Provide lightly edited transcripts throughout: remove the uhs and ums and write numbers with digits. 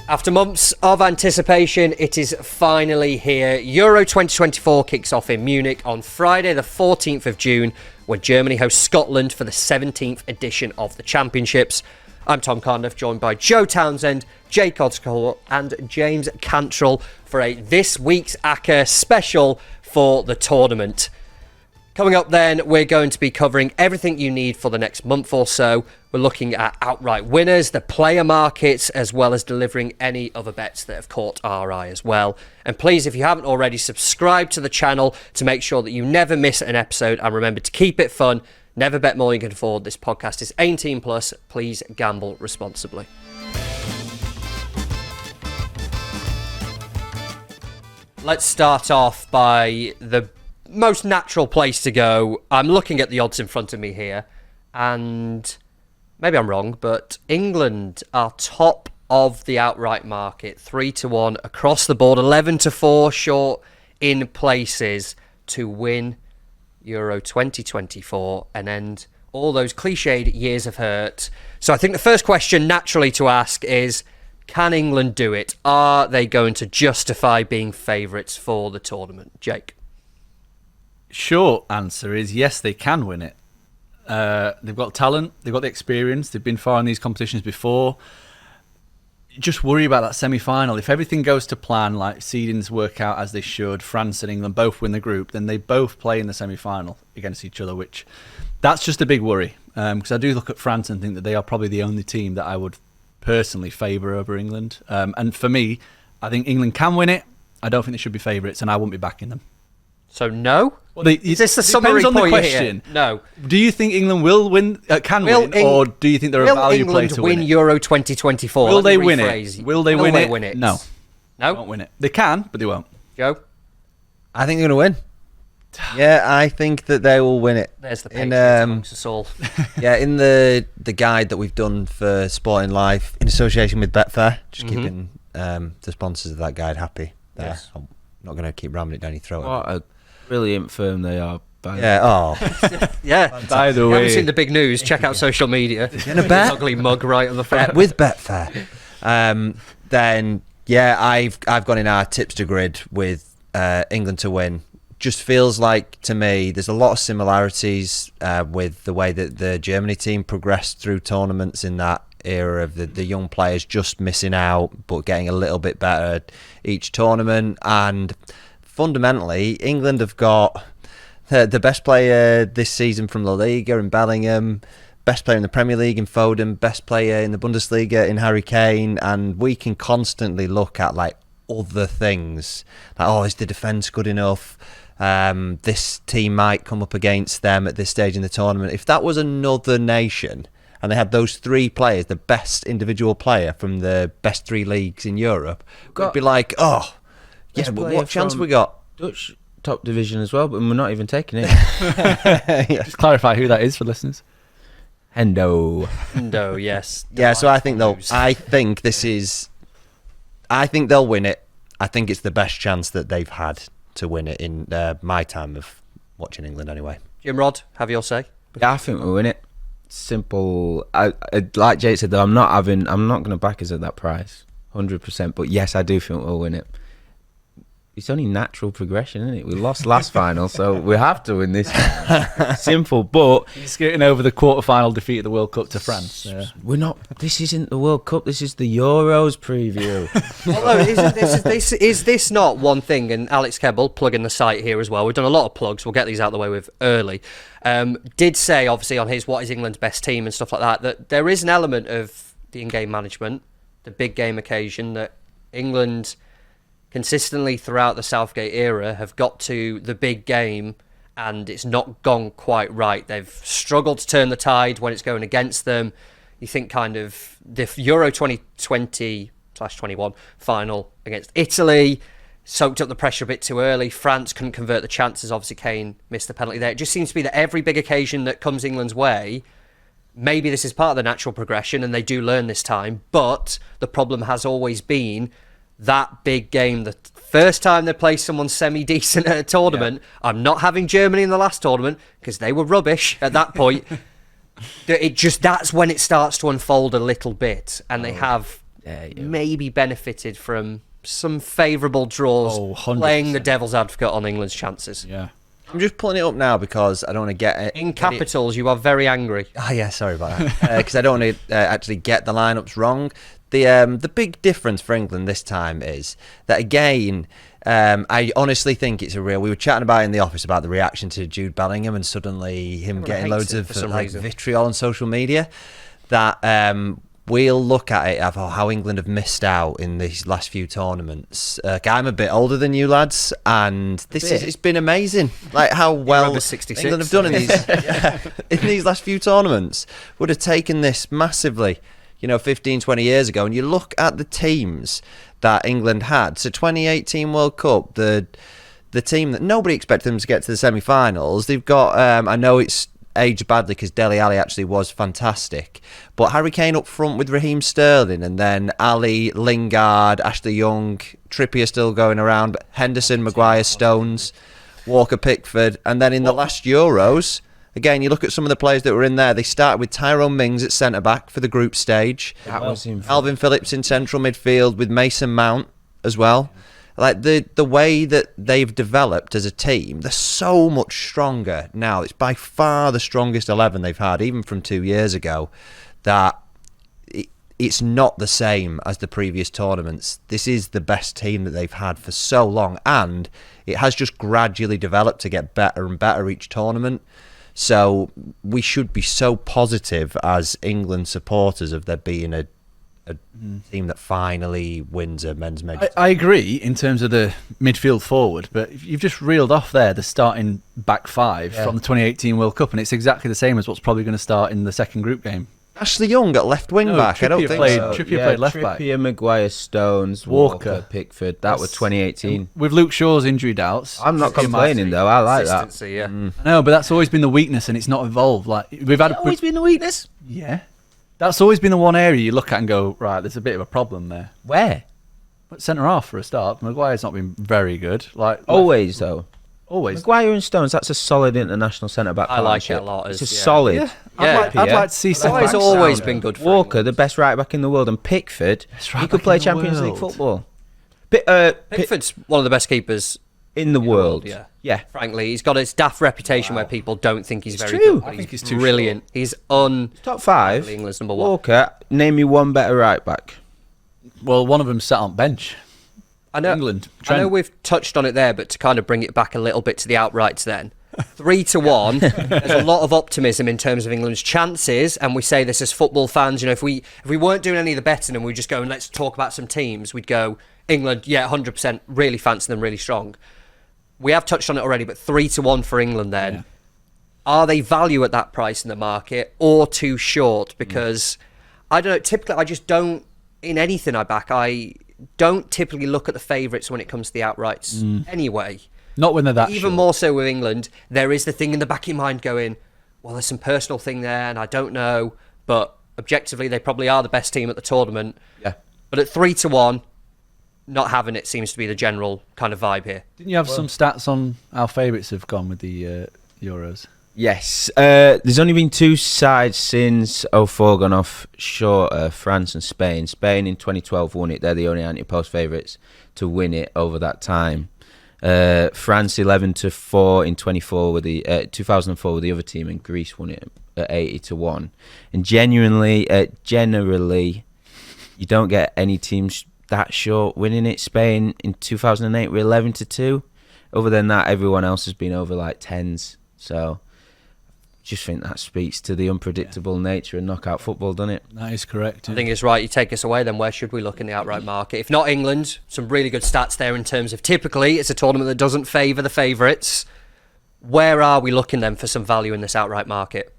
After months of anticipation, it is finally here. Euro 2024 kicks off in Munich on Friday the 14th of June, when Germany hosts Scotland for the 17th edition of the Championships. I'm Tom Carnduff, joined by Joe Townsend, Jake Osgathorpe and James Cantrill for a This Week's Acca special for the tournament. Coming up then, we're going to be covering everything you need for the next month or so. We're looking at outright winners, the player markets, as well as delivering any other bets that have caught our eye as well. And please, if you haven't already, subscribe to the channel to make sure that you never miss an episode. And remember to keep it fun. Never bet more than you can afford. This podcast is 18+. Please gamble responsibly. Let's start off by the most natural place to go. I'm looking at the odds in front of me here, and maybe I'm wrong, but England are top of the outright market, 3-1 across the board, 11-4 short in places to win Euro 2024 and end all those cliched years of hurt. So I think the first question naturally to ask is, can England do it? Are they going to justify being favourites for the tournament? Jake? Short answer is yes, they can win it. They've got talent, they've got the experience, they've been far in these competitions before. Just worry about that semi-final. If everything goes to plan, like seedings work out as they should, France and England both win the group, then they both play in the semi-final against each other, which that's just a big worry. Because I do look at France and think that they are probably the only team that I would personally favour over England. And for me, I think England can win it. I don't think they should be favourites, and I wouldn't be backing them. So no? Well, is this the summary on point the question? Here? No. Do you think England will win? Or do you think they're a value play to win it? Will England win Euro 2024? Will they win it? Will they win it? No. No? They won't win it. They can, but they won't. Joe? I think they're going to win. Yeah, I think that they will win it. There's the Patriots amongst us all. Yeah, in the guide that we've done for Sporting Life in association with Betfair, just keeping the sponsors of that guide happy. Yes. I'm not going to keep ramming it down your throat. What a brilliant firm they are. Yeah, yeah. By the If you way, haven't seen the big news, check out social media. In a bet? Ugly mug right on the front. with Betfair. Then, yeah, I've gone in our tipster grid with England to win. Just feels like, to me, there's a lot of similarities with the way that the Germany team progressed through tournaments in that era of the young players just missing out but getting a little bit better each tournament. And fundamentally, England have got the best player this season from La Liga in Bellingham, best player in the Premier League in Foden, best player in the Bundesliga in Harry Kane, and we can constantly look at like other things like, oh, is the defence good enough? This team might come up against them at this stage in the tournament. If that was another nation and they had those three players, the best individual player from the best three leagues in Europe, we'd be like, oh, yeah, what chance we got? Dutch top division as well, but we're not even taking it. Yeah. just clarify who that is for listeners. Hendo, yes. Yeah, so I think they'll win it. I think it's the best chance that they've had to win it in my time of watching England anyway. Jim Rod, have your say. Yeah, I think we'll win it. Simple. I like Jake said, though, I'm not going to back us at that price, 100%. But yes, I do think we'll win it. It's only natural progression, isn't it? We lost last final, so we have to win this. Simple, but He's skirting over the quarter-final defeat of the World Cup to France. we're not. This isn't the World Cup. This is the Euros preview. Although, is this not one thing? And Alex Kebble, plugging the site here as well. We've done a lot of plugs. We'll get these out of the way with early. Did say, obviously, on his what is England's best team and stuff like that, that there is an element of the in-game management, the big game occasion, that England consistently throughout the Southgate era have got to the big game and it's not gone quite right. They've struggled to turn the tide when it's going against them. You think kind of the Euro 2020/21 final against Italy soaked up the pressure a bit too early. France couldn't convert the chances. Obviously, Kane missed the penalty there. It just seems to be that every big occasion that comes England's way, maybe this is part of the natural progression and they do learn this time, but the problem has always been that big game, the first time they play someone semi-decent at a tournament. Yeah. I'm not having Germany in the last tournament because they were rubbish at that point. That's when it starts to unfold a little bit, and they have maybe benefited from some favourable draws, 100%. playing the devil's advocate on England's chances. Yeah. I'm just pulling it up now because I don't want to get it. In capitals, you are very angry. Oh yeah, sorry about that. Because I don't want to actually get the lineups wrong. The big difference for England this time is that again, I honestly think it's a real. We were chatting about it in the office about the reaction to Jude Bellingham and suddenly him getting loads of vitriol on social media. That we'll look at it of how England have missed out in these last few tournaments. I'm a bit older than you lads, and it's been amazing. Like how well England have done in these last few tournaments. Would have taken this massively, 15, 20 years ago. And you look at the teams that England had. So 2018 World Cup, the team that nobody expected them to get to the semi-finals. They've got, I know it's aged badly because Dele Alli actually was fantastic, but Harry Kane up front with Raheem Sterling, and then Ali, Lingard, Ashley Young, Trippier still going around, but Henderson, Maguire, Stones, Walker, Pickford, and then in the last Euros, again, you look at some of the players that were in there. They started with Tyrone Mings at centre-back for the group stage. That was him. Alvin Phillips in central midfield with Mason Mount as well. Like the way that they've developed as a team, they're so much stronger now. It's by far the strongest 11 they've had, even from 2 years ago, that it's not the same as the previous tournaments. This is the best team that they've had for so long, and it has just gradually developed to get better and better each tournament. So we should be so positive as England supporters of there being a team that finally wins a men's major. I agree in terms of the midfield forward, but you've just reeled off there the starting back five from the 2018 World Cup, and it's exactly the same as what's probably going to start in the second group game. Ashley Young at left wing back. I don't think so. Trippier played left back. Trippier, Maguire, Stones, Walker, Pickford. That was 2018. With Luke Shaw's injury doubts. I'm not complaining though. I like that. Yeah. I know, but that's always been the weakness, and it's not evolved. Like we've had Always been the weakness. Yeah. That's always been the one area you look at and go, right, there's a bit of a problem there. Where? But centre half for a start. Maguire's not been very good. Always though. Always. Maguire and Stones, that's a solid international centre back. I like it a lot. It's a solid. Yeah. I'd like to see Maguire's always been good for Walker, England. the best right back in the world, and Pickford, he could play Champions League football. Pickford's one of the best keepers in the world. Yeah. Frankly, he's got his daft reputation where people don't think he's very true. good. But I think he's he's too brilliant. He's Top five. England's number one. Walker, name me one better right back. Well, one of them sat on bench. I know, England. I know we've touched on it there, but to kind of bring it back a little bit to the outrights then. 3-1, there's a lot of optimism in terms of England's chances, and we say this as football fans. If we weren't doing any of the betting and we just go and let's talk about some teams, we'd go, England, 100%, really fancy them, really strong. We have touched on it already, but 3-1 for England then. Yeah. Are they value at that price in the market or too short? Because, I don't know, typically I just don't, in anything I back, I don't typically look at the favourites when it comes to the outrights anyway. Not when they're that Even short. more so with England, there is the thing in the back of your mind going, well, there's some personal thing there and I don't know, but objectively they probably are the best team at the tournament. Yeah. But at 3-1, not having it seems to be the general kind of vibe here. Didn't you have some stats on how favourites have gone with the Euros? Yes. There's only been two sides since 04 gone off short, France and Spain. Spain in 2012 won it. They're the only anti-post favourites to win it over that time. France 11-4 in 2004 with the 2004 with the other team, and Greece won it at 80-1. And generally, you don't get any teams that short winning it. Spain in 2008 were 11-2. Other than that, everyone else has been over like tens. So, just think that speaks to the unpredictable nature of knockout football, doesn't it? That is correct. I think it's right. You take us away, then where should we look in the outright market? If not England, some really good stats there in terms of typically it's a tournament that doesn't favour the favourites. Where are we looking then for some value in this outright market?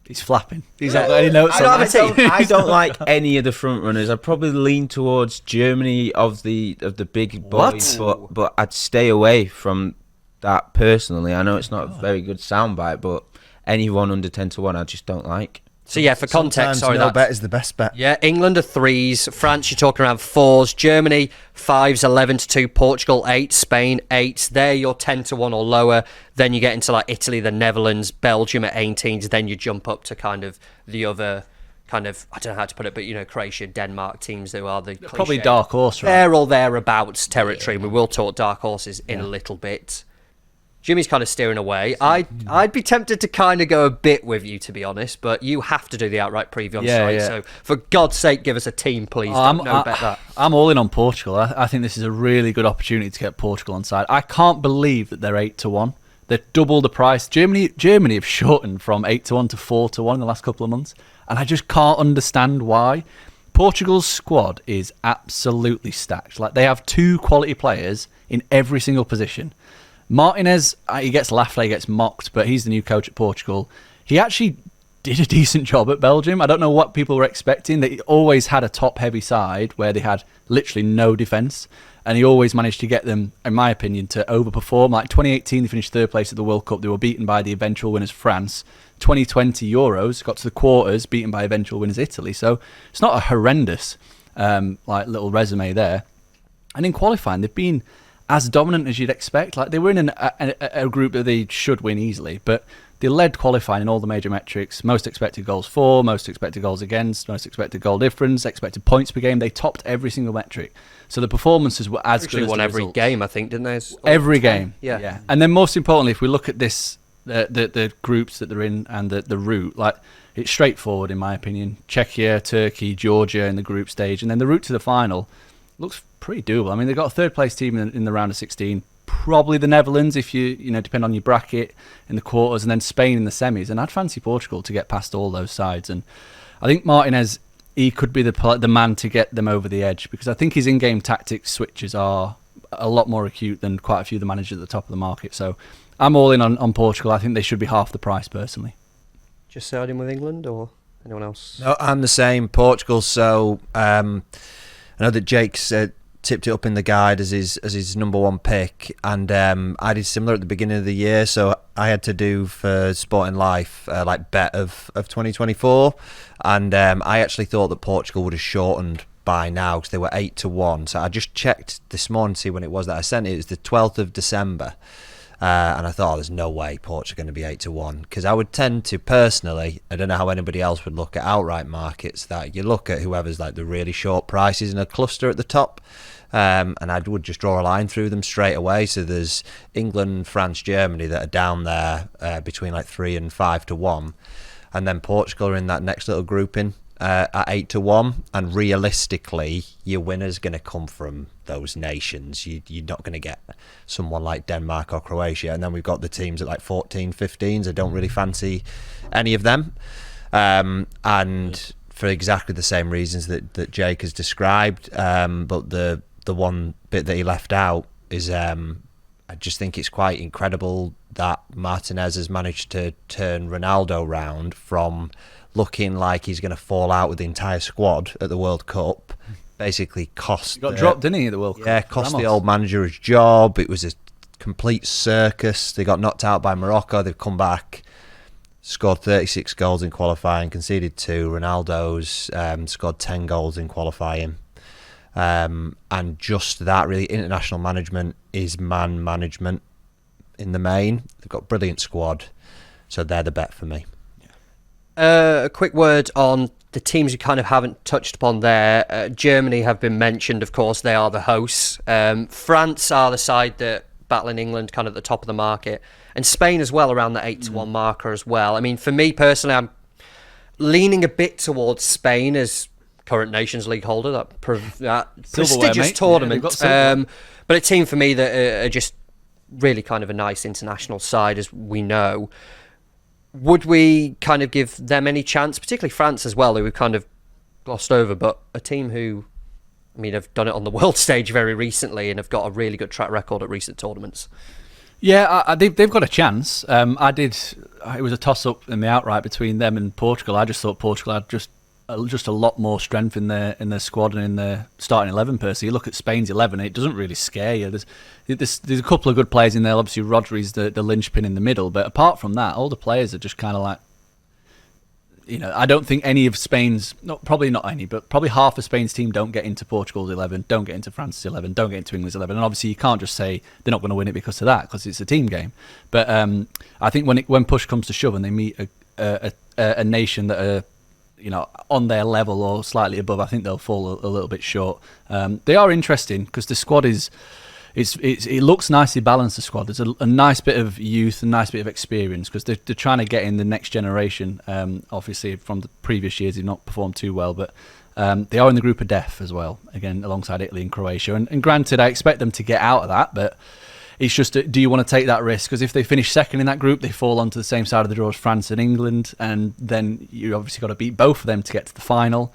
He's flapping. He's not got any notes on that. I don't like any of the front runners. I'd probably lean towards Germany of the big boys, but I'd stay away from that personally. I know it's not a very good soundbite, but anyone under 10-1 I just don't like. So yeah, for context, no bet is the best bet. Yeah, England are 3s, France you're talking around 4s, Germany 5s, 11-2, Portugal 8, Spain 8. They're your 10-1 or lower. Then you get into like Italy, the Netherlands, Belgium at 18s. Then you jump up to kind of the other kind of, I don't know how to put it, but Croatia, Denmark teams who are the Probably cliched, dark horse, right? they're all thereabouts territory. We will talk dark horses in a little bit. Jimmy's kind of steering away. I'd be tempted to kind of go a bit with you, to be honest, but you have to do the outright preview on site. So for God's sake, give us a team, please. Don't bet that. I'm all in on Portugal. I think this is a really good opportunity to get Portugal on side. I can't believe that they're 8-1. They're double the price. Germany have shortened from 8-1 to 4-1 in the last couple of months, and I just can't understand why. Portugal's squad is absolutely stacked. Like, they have 2 quality players in every single position. Martinez, he gets laughed at, he gets mocked, but he's the new coach at Portugal. He actually did a decent job at Belgium. I don't know what people were expecting. They always had a top-heavy side where they had literally no defence, and he always managed to get them, in my opinion, to overperform. Like 2018, they finished 3rd place at the World Cup. They were beaten by the eventual winners France. 2020 Euros, got to the quarters, beaten by eventual winners Italy. So it's not a horrendous little resume there. And in qualifying, they've been as dominant as you'd expect. Like, they were in a group that they should win easily, but they led qualifying in all the major metrics. Most expected goals for, most expected goals against, most expected goal difference, expected points per game. They topped every single metric. So the performances were as good as won the every results. game, I think, didn't they? Every game. Yeah. And then most importantly, if we look at this, the groups that they're in and the route, like, it's straightforward in my opinion. Czechia, Turkey, Georgia in the group stage, and then the route to the final looks pretty doable. I mean, they've got a 3rd place team in the round of 16. Probably the Netherlands, if you depend on your bracket, in the quarters, and then Spain in the semis. And I'd fancy Portugal to get past all those sides. And I think Martinez, he could be the man to get them over the edge, because I think his in-game tactics switches are a lot more acute than quite a few of the managers at the top of the market. So I'm all in on Portugal. I think they should be half the price, personally. Just siding with England or anyone else? No, I'm the same. Portugal. So I know that Jake's tipped it up in the guide as his number 1 pick, and I did similar at the beginning of the year. So I had to do for Sporting Life bet of 2024, and I actually thought that Portugal would have shortened by now because they were 8-1. So I just checked this morning to see when it was that I sent it. It was the 12th of December. And I thought, there's no way Portugal are going to be 8-1, because I would tend to personally, I don't know how anybody else would look at outright markets, that you look at whoever's like the really short prices in a cluster at the top, and I would just draw a line through them straight away. So there's England, France, Germany that are down there between like 3 and 5-1, and then Portugal are in that next little grouping at 8-1, and realistically your winner's going to come from those nations. You're not going to get someone like Denmark or Croatia, and then we've got the teams at like 14, 15s. I don't really fancy any of them, and for exactly the same reasons that Jake has described, but the one bit that he left out is I just think it's quite incredible that Martinez has managed to turn Ronaldo round from looking like he's going to fall out with the entire squad at the World Cup. Basically cost... He got dropped, didn't he, at the World Cup? Yeah, cost the old manager his job. It was a complete circus. They got knocked out by Morocco. They've come back, scored 36 goals in qualifying, conceded 2. Ronaldo's scored 10 goals in qualifying. And just that, really, international management is man management in the main. They've got a brilliant squad, so they're the bet for me. A quick word on the teams you kind of haven't touched upon there. Germany have been mentioned, of course. They are the hosts. France are the side that battling England kind of at the top of the market. And Spain as well, around the 8-1 marker as well. I mean, for me personally, I'm leaning a bit towards Spain as current Nations League holder, that prestigious tournament. But a team for me that are just really kind of a nice international side, as we know. Would we kind of give them any chance, particularly France as well, who we've kind of glossed over, but a team who, I mean, have done it on the world stage very recently and have got a really good track record at recent tournaments? Yeah, they've got a chance. It was a toss-up in the outright between them and Portugal. I just thought Portugal had just a lot more strength in their squad and in their starting 11 per se. You look at Spain's 11, it doesn't really scare you. There's a couple of good players in there. Obviously, Rodri's the linchpin in the middle, but apart from that, all the players are just kind of like, I don't think any of Spain's, probably not any, but probably half of Spain's team don't get into Portugal's 11, don't get into France's 11, don't get into England's 11. And obviously, you can't just say they're not going to win it because of that, because it's a team game. But I think when push comes to shove and they meet a nation that are on their level or slightly above. I think they'll fall a little bit short. They are interesting because the squad it looks nicely balanced. The squad, there's a nice bit of youth, a nice bit of experience because they're trying to get in the next generation. Obviously, from the previous years, they've not performed too well, but they are in the group of death as well. Again, alongside Italy and Croatia. And granted, I expect them to get out of that, but it's just, do you want to take that risk? Because if they finish second in that group, they fall onto the same side of the draw as France and England, and then you obviously got to beat both of them to get to the final.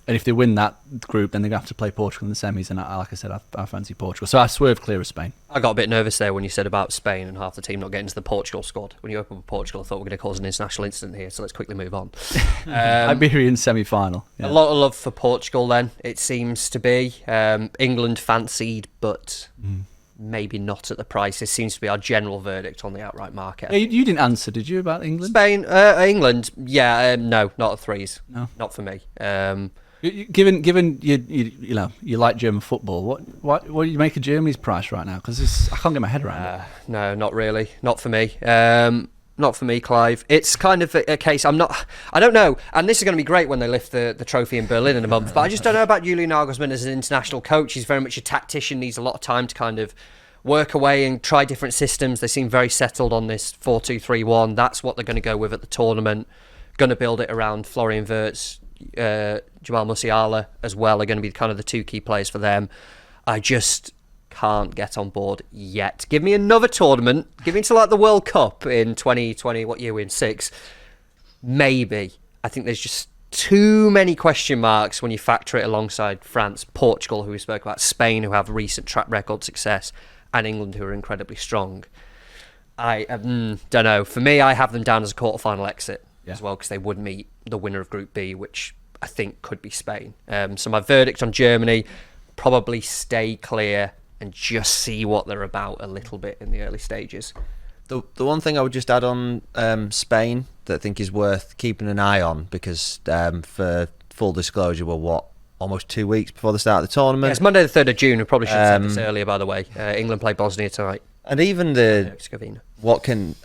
And if they win that group, then they're going to have to play Portugal in the semis. And like I said, I fancy Portugal. So I swerve clear of Spain. I got a bit nervous there when you said about Spain and half the team not getting to the Portugal squad. When you opened with Portugal, I thought we were going to cause an international incident here. So let's quickly move on. Iberian semi-final. Yeah. A lot of love for Portugal then, it seems to be. England fancied, but maybe not at the price. This seems to be our general verdict on the outright market. Hey, you didn't answer, did you, about England? Spain, England, no, not at threes. No. Not for me. Given you like German football, what do you make of Germany's price right now? Because I can't get my head around it. No, not really. Not for me. Not for me, Clive. It's kind of a case. I don't know. And this is going to be great when they lift the trophy in Berlin in a month. But I just don't know about Julian Nagelsmann as an international coach. He's very much a tactician. Needs a lot of time to kind of work away and try different systems. They seem very settled on this 4-2-3-1. That's what they're going to go with at the tournament. Going to build it around Florian Wirtz. Jamal Musiala as well are going to be kind of the two key players for them. I just can't get on board yet. Give me another tournament. Give me to like the World Cup in 2020. What year we're in? 6. Maybe. I think there's just too many question marks when you factor it alongside France, Portugal, who we spoke about, Spain, who have recent track record success, and England, who are incredibly strong. I don't know. For me, I have them down as a quarterfinal exit as well, because they would meet the winner of Group B, which I think could be Spain. So my verdict on Germany, probably stay clear and just see what they're about a little bit in the early stages. The one thing I would just add on Spain that I think is worth keeping an eye on, because for full disclosure, we're almost 2 weeks before the start of the tournament. Yeah, it's Monday the 3rd of June. We probably should have said this earlier, by the way. England play Bosnia tonight. And even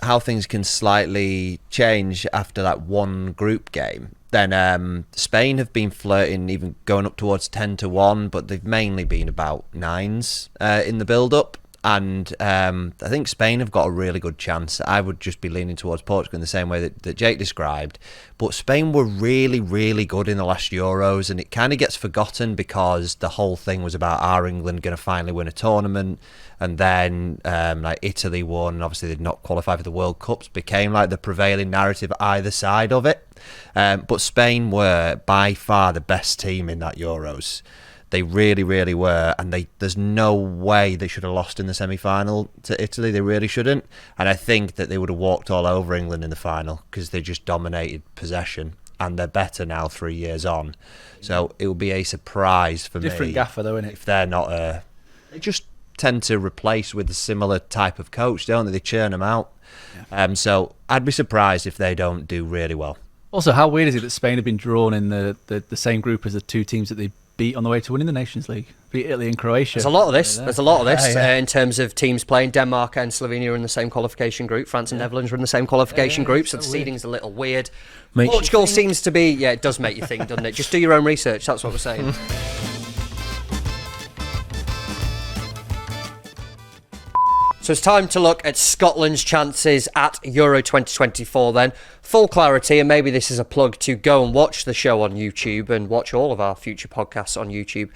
how things can slightly change after that one group game. Then Spain have been flirting, even going up towards 10-1, but they've mainly been about 9s in the build-up. And I think Spain have got a really good chance. I would just be leaning towards Portugal in the same way that Jake described. But Spain were really, really good in the last Euros, and it kind of gets forgotten because the whole thing was about, are England going to finally win a tournament? And then like Italy won, and obviously they'd not qualified for the World Cups, became like the prevailing narrative either side of it. But Spain were by far the best team in that Euros. They really, really were, and there's no way they should have lost in the semi-final to Italy. They really shouldn't, and I think that they would have walked all over England in the final because they just dominated possession, and they're better now 3 years on. So it would be a surprise for me. Different gaffer though, innit? If they're not they just tend to replace with a similar type of coach, don't they? They churn them out. Yeah. So I'd be surprised if they don't do really well. Also, how weird is it that Spain have been drawn in the same group as the two teams that they beat on the way to winning the Nations League? Beat Italy and Croatia. There's a lot of this. In terms of teams playing. Denmark and Slovenia are in the same qualification group. France and Netherlands are in the same qualification group, so the seeding's a little weird. Portugal seems to be, it does make you think, doesn't it? Just do your own research, that's what we're saying. So it's time to look at Scotland's chances at Euro 2024 then. Full clarity, and maybe this is a plug to go and watch the show on YouTube and watch all of our future podcasts on YouTube.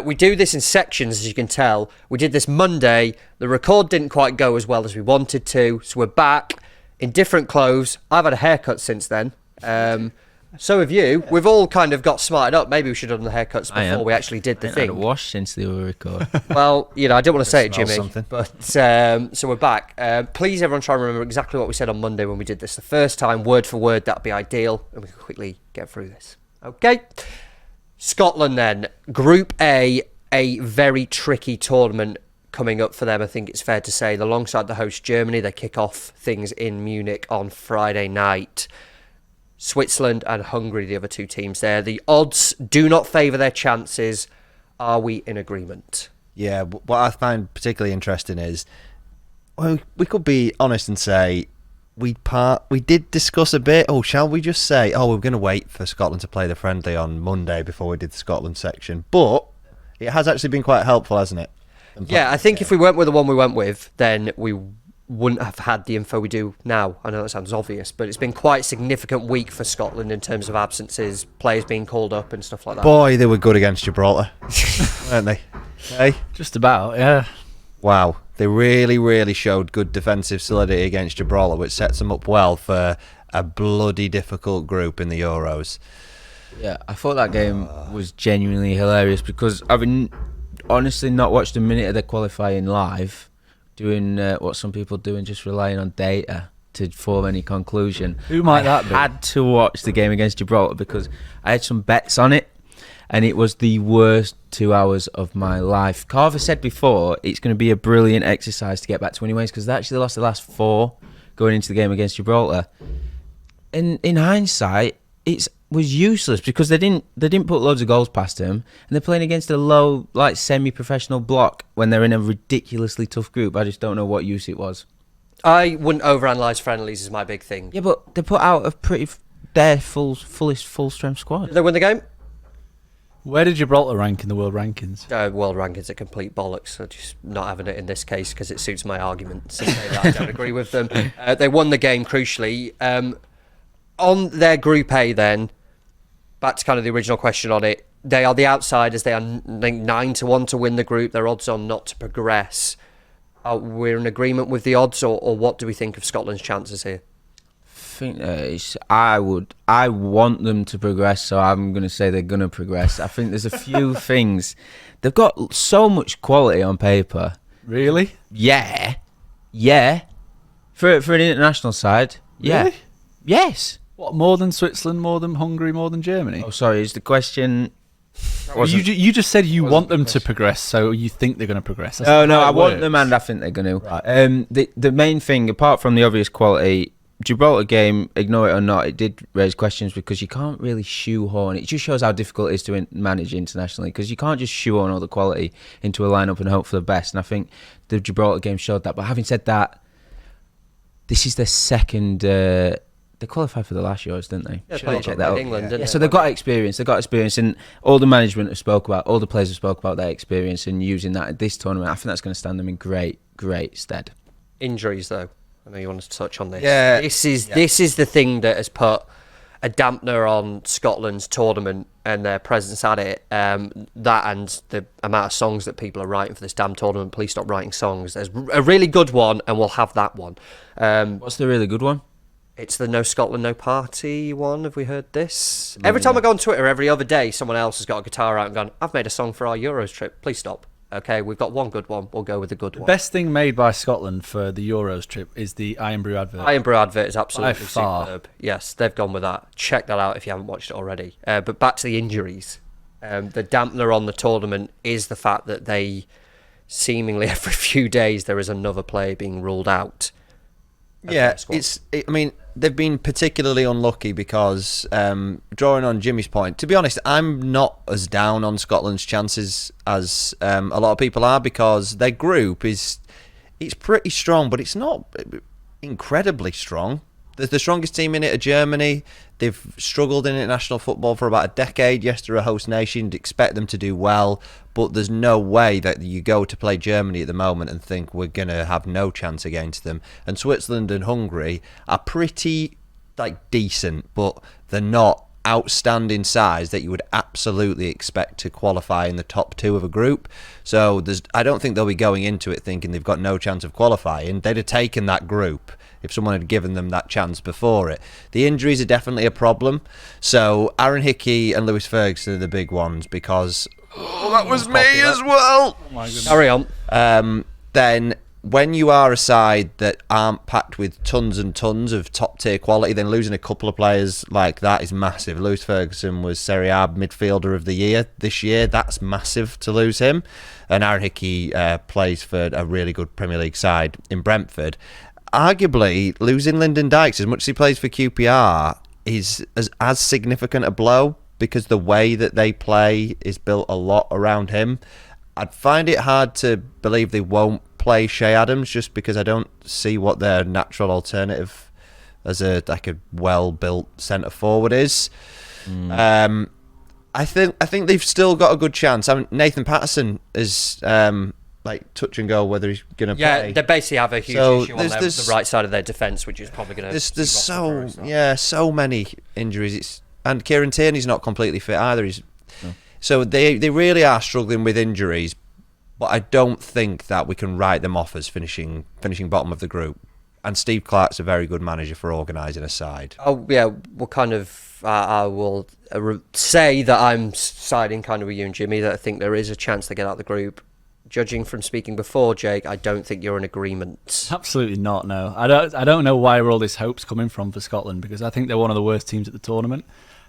We do this in sections, as you can tell. We did this Monday. The record didn't quite go as well as we wanted to, so we're back in different clothes. I've had a haircut since then. So have you. We've all kind of got smarted up. Maybe we should have done the haircuts before we actually did the thing. I haven't washed since they were recording. Well, I didn't want to say it, Jimmy. But so we're back. Please, everyone, try and remember exactly what we said on Monday when we did this the first time, word for word. That'd be ideal, and we can quickly get through this. Okay. Scotland then. Group A very tricky tournament coming up for them, I think it's fair to say. Alongside the host Germany, they kick off things in Munich on Friday night. Switzerland and Hungary, the other two teams there. The odds do not favour their chances. Are we in agreement? Yeah, what I find particularly interesting is, well, we could be honest and say we did discuss a bit. Oh, shall we just say, we're going to wait for Scotland to play the friendly on Monday before we did the Scotland section. But it has actually been quite helpful, hasn't it? Yeah, I think if we went with the one we went with, then we wouldn't have had the info we do now. I know that sounds obvious, but it's been quite a significant week for Scotland in terms of absences, players being called up and stuff like that. Boy, they were good against Gibraltar, weren't they? Hey? Just about, yeah. Wow, they really, really showed good defensive solidity against Gibraltar, which sets them up well for a bloody difficult group in the Euros. Yeah, I thought that game was genuinely hilarious because I've honestly not watched a minute of the qualifying live, doing what some people do and just relying on data to form any conclusion. Who might that be? I had to watch the game against Gibraltar because I had some bets on it, and it was the worst 2 hours of my life. Carver said before it's going to be a brilliant exercise to get back to winning ways because they actually lost the last 4 going into the game against Gibraltar. In hindsight, it was useless because they didn't put loads of goals past them, and they're playing against a low, like semi-professional block when they're in a ridiculously tough group. I just don't know what use it was. I wouldn't overanalyse friendlies is my big thing. Yeah, but they put out their full-strength squad. Did they win the game? Where did Gibraltar rank in the world rankings? World rankings are complete bollocks. I'm just not having it in this case because it suits my argument to say that I don't agree with them. They won the game crucially. On their Group A then, back to kind of the original question on it, they are the outsiders. They are 9-1 to win the group. Their odds on not to progress. We're in agreement with the odds, or what do we think of Scotland's chances here? I want them to progress, so I'm going to say they're going to progress. I think there's a few things. They've got so much quality on paper. Really? Yeah. For an international side, yeah. Really? Yes. What, more than Switzerland, more than Hungary, more than Germany? Oh, sorry, is the question... You just said you want them to progress, so you think they're going to progress. That's No, not how I it want works. them and I think they're going to. Right. The main thing, apart from the obvious quality, Gibraltar game, ignore it or not, it did raise questions because you can't really shoehorn. It just shows how difficult it is to manage internationally because you can't just shoehorn all the quality into a lineup and hope for the best. And I think the Gibraltar game showed that. But having said that, this is their second... they qualified for the last Euros, didn't they? Yeah, Should I check that out? England, didn't Yeah, they? so they've got experience. And all the management have spoke about, all the players have spoke about their experience and using that at this tournament. I think that's going to stand them in great stead. Injuries, though. I know you wanted to touch on this. Yeah. This is the thing that has put a dampener on Scotland's tournament and their presence at it. That and the amount of songs that people are writing for this damn tournament. Please stop writing songs. There's a really good one, and we'll have that one. What's the really good one? It's the No Scotland, No Party one. Have we heard this? Every time I go on Twitter, every other day, someone else has got a guitar out and gone, I've made a song for our Euros trip. Please stop. Okay, we've got one good one. We'll go with the good one. Best thing made by Scotland for the Euros trip is the Iron Brew advert. Iron Brew advert is absolutely By far. superb. Yes, they've gone with that. Check that out if you haven't watched it already. But back to the injuries. The dampener on the tournament is the fact that they seemingly every few days there is another player being ruled out. Yeah, I mean, they've been particularly unlucky because, drawing on Jimmy's point, to be honest, I'm not as down on Scotland's chances as a lot of people are because their group it's pretty strong, but it's not incredibly strong. The strongest team in it are Germany. They've struggled in international football for about a decade. Yes, they're a host nation. You'd expect them to do well, but there's no way that you go to play Germany at the moment and think we're going to have no chance against them. And Switzerland and Hungary are pretty decent, but they're not outstanding size that you would absolutely expect to qualify in the top 2 of a group. So I don't think they'll be going into it thinking they've got no chance of qualifying. They'd have taken that group if someone had given them that chance before it. The injuries are definitely a problem. So Aaron Hickey and Lewis Ferguson are the big ones because that was me as well. Oh my goodness. Carry on. Then when you are a side that aren't packed with tons and tons of top tier quality, then losing a couple of players like that is massive. Lewis Ferguson was Serie A midfielder of the year this year. That's massive to lose him. And Aaron Hickey plays for a really good Premier League side in Brentford. Arguably, losing Lyndon Dykes, as much as he plays for QPR, is as significant a blow because the way that they play is built a lot around him. I'd find it hard to believe they won't play Shea Adams just because I don't see what their natural alternative as a well-built centre forward is. I think they've still got a good chance. I mean, Nathan Patterson is touch and go whether he's going to play. Yeah, they basically have a huge issue on the right side of their defence, which is probably going to. There's so many injuries. And Kieran Tierney's not completely fit either. So they really are struggling with injuries, but I don't think that we can write them off as finishing bottom of the group. And Steve Clarke's a very good manager for organising a side. Oh yeah, we'll kind of. I will say that I'm siding kind of with you and Jimmy, that I think there is a chance they get out of the group. Judging from speaking before, Jake, I don't think you're in agreement. Absolutely not. No, I don't know where all this hope's coming from for Scotland, because I think they're one of the worst teams at the tournament.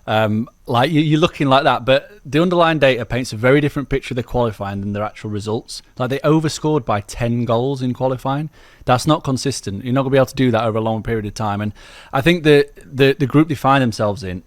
You're looking like that, but the underlying data paints a very different picture of their qualifying than their actual results. Like, they overscored by 10 goals in qualifying. That's not consistent. You're not going to be able to do that over a long period of time. And I think the group they find themselves in,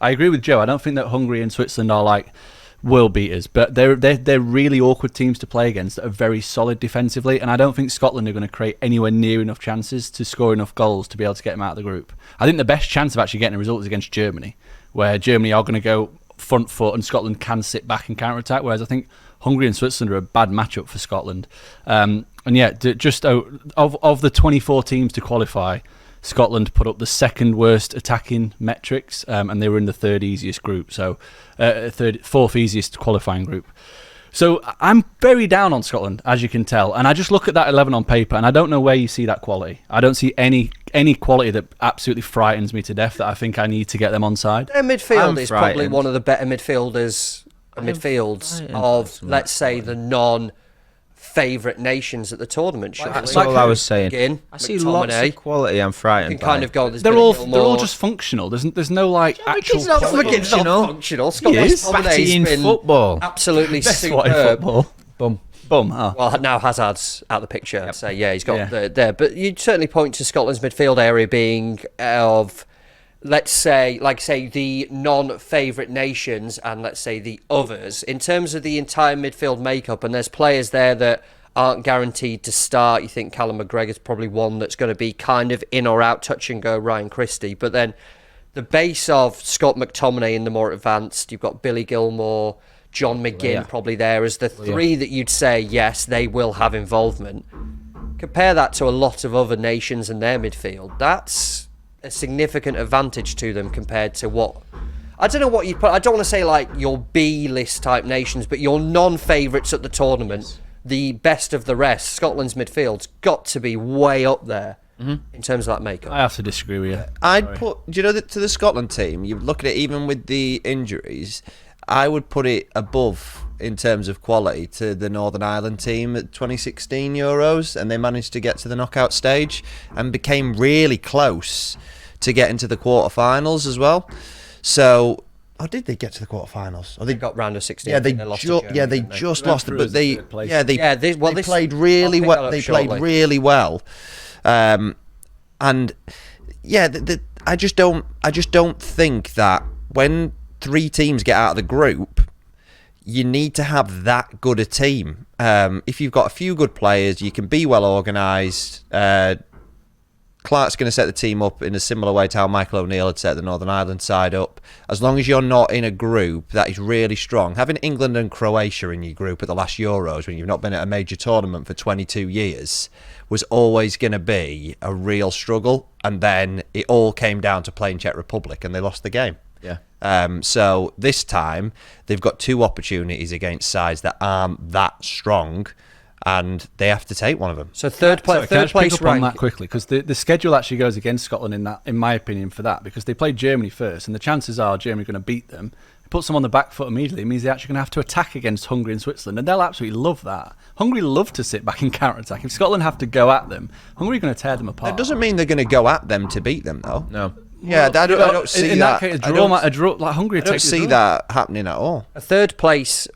I agree with Joe. I don't think that Hungary and Switzerland are like world beaters, but they're really awkward teams to play against that are very solid defensively, and I don't think Scotland are going to create anywhere near enough chances to score enough goals to be able to get them out of the group. I think the best chance of actually getting a result is against Germany, where Germany are going to go front foot and Scotland can sit back and counter-attack, whereas I think Hungary and Switzerland are a bad matchup for Scotland. And yeah, just of the 24 teams to qualify, Scotland put up the second worst attacking metrics, and they were in the third easiest group, so fourth easiest qualifying group. So I'm very down on Scotland, as you can tell, and I just look at that 11 on paper, and I don't know where you see that quality. I don't see any quality that absolutely frightens me to death that I think I need to get them on side. Their midfield is probably one of the better midfields of, let's say, the non-favourite nations at the tournament. That's all I was saying. I see lots of quality. I'm frightened. Kind of go. They're all just functional. There's no like actual. It's not functional. Scott McTominay's in been football. Absolutely superb. Football. Bum. Oh. Well, now Hazard's out of the picture. Yep. So yeah, he's got there. But you'd certainly point to Scotland's midfield area being of, let's say, the non-favourite nations and let's say the others in terms of the entire midfield makeup. And there's players there that aren't guaranteed to start. You think Callum McGregor's probably one that's going to be kind of in or out, touch and go, Ryan Christie. But then the base of Scott McTominay in the more advanced, you've got Billy Gilmore, John McGinn probably there as the three that you'd say, yes, they will have involvement. Compare that to a lot of other nations and their midfield. That's a significant advantage to them compared to what... I don't know what you put... I don't want to say like your B-list type nations, but your non-favourites at the tournament, the best of the rest, Scotland's midfield's got to be way up there in terms of that makeup. I have to disagree with you. I'd put... Do you know that to the Scotland team, you look at it even with the injuries... I would put it above in terms of quality to the Northern Ireland team at 2016 Euros, and they managed to get to the knockout stage and became really close to getting to the quarterfinals as well. So, did they get to the quarterfinals? Or they got round of 16. Yeah, they just lost it, but they played really well. They played really well, and I just don't think that when 3 teams get out of the group, you need to have that good a team. If you've got a few good players, you can be well organised. Clark's going to set the team up in a similar way to how Michael O'Neill had set the Northern Ireland side up. As long as you're not in a group that is really strong. Having England and Croatia in your group at the last Euros, when you've not been at a major tournament for 22 years, was always going to be a real struggle. And then it all came down to playing Czech Republic, and they lost the game. Yeah. So this time they've got 2 opportunities against sides that aren't that strong, and they have to take one of them. So third place rank on that quickly, because the schedule actually goes against Scotland in my opinion, for that, because they played Germany first, and the chances are Germany are going to beat them. Puts them on the back foot immediately. It means they're actually going to have to attack against Hungary and Switzerland, and they'll absolutely love that. Hungary love to sit back and counter-attack. If Scotland have to go at them, Hungary are going to tear them apart. That doesn't mean they're going to go at them to beat them, though. No. Yeah, I don't see in that. Case, a draw, like Hungary. I don't see that happening at all. A third place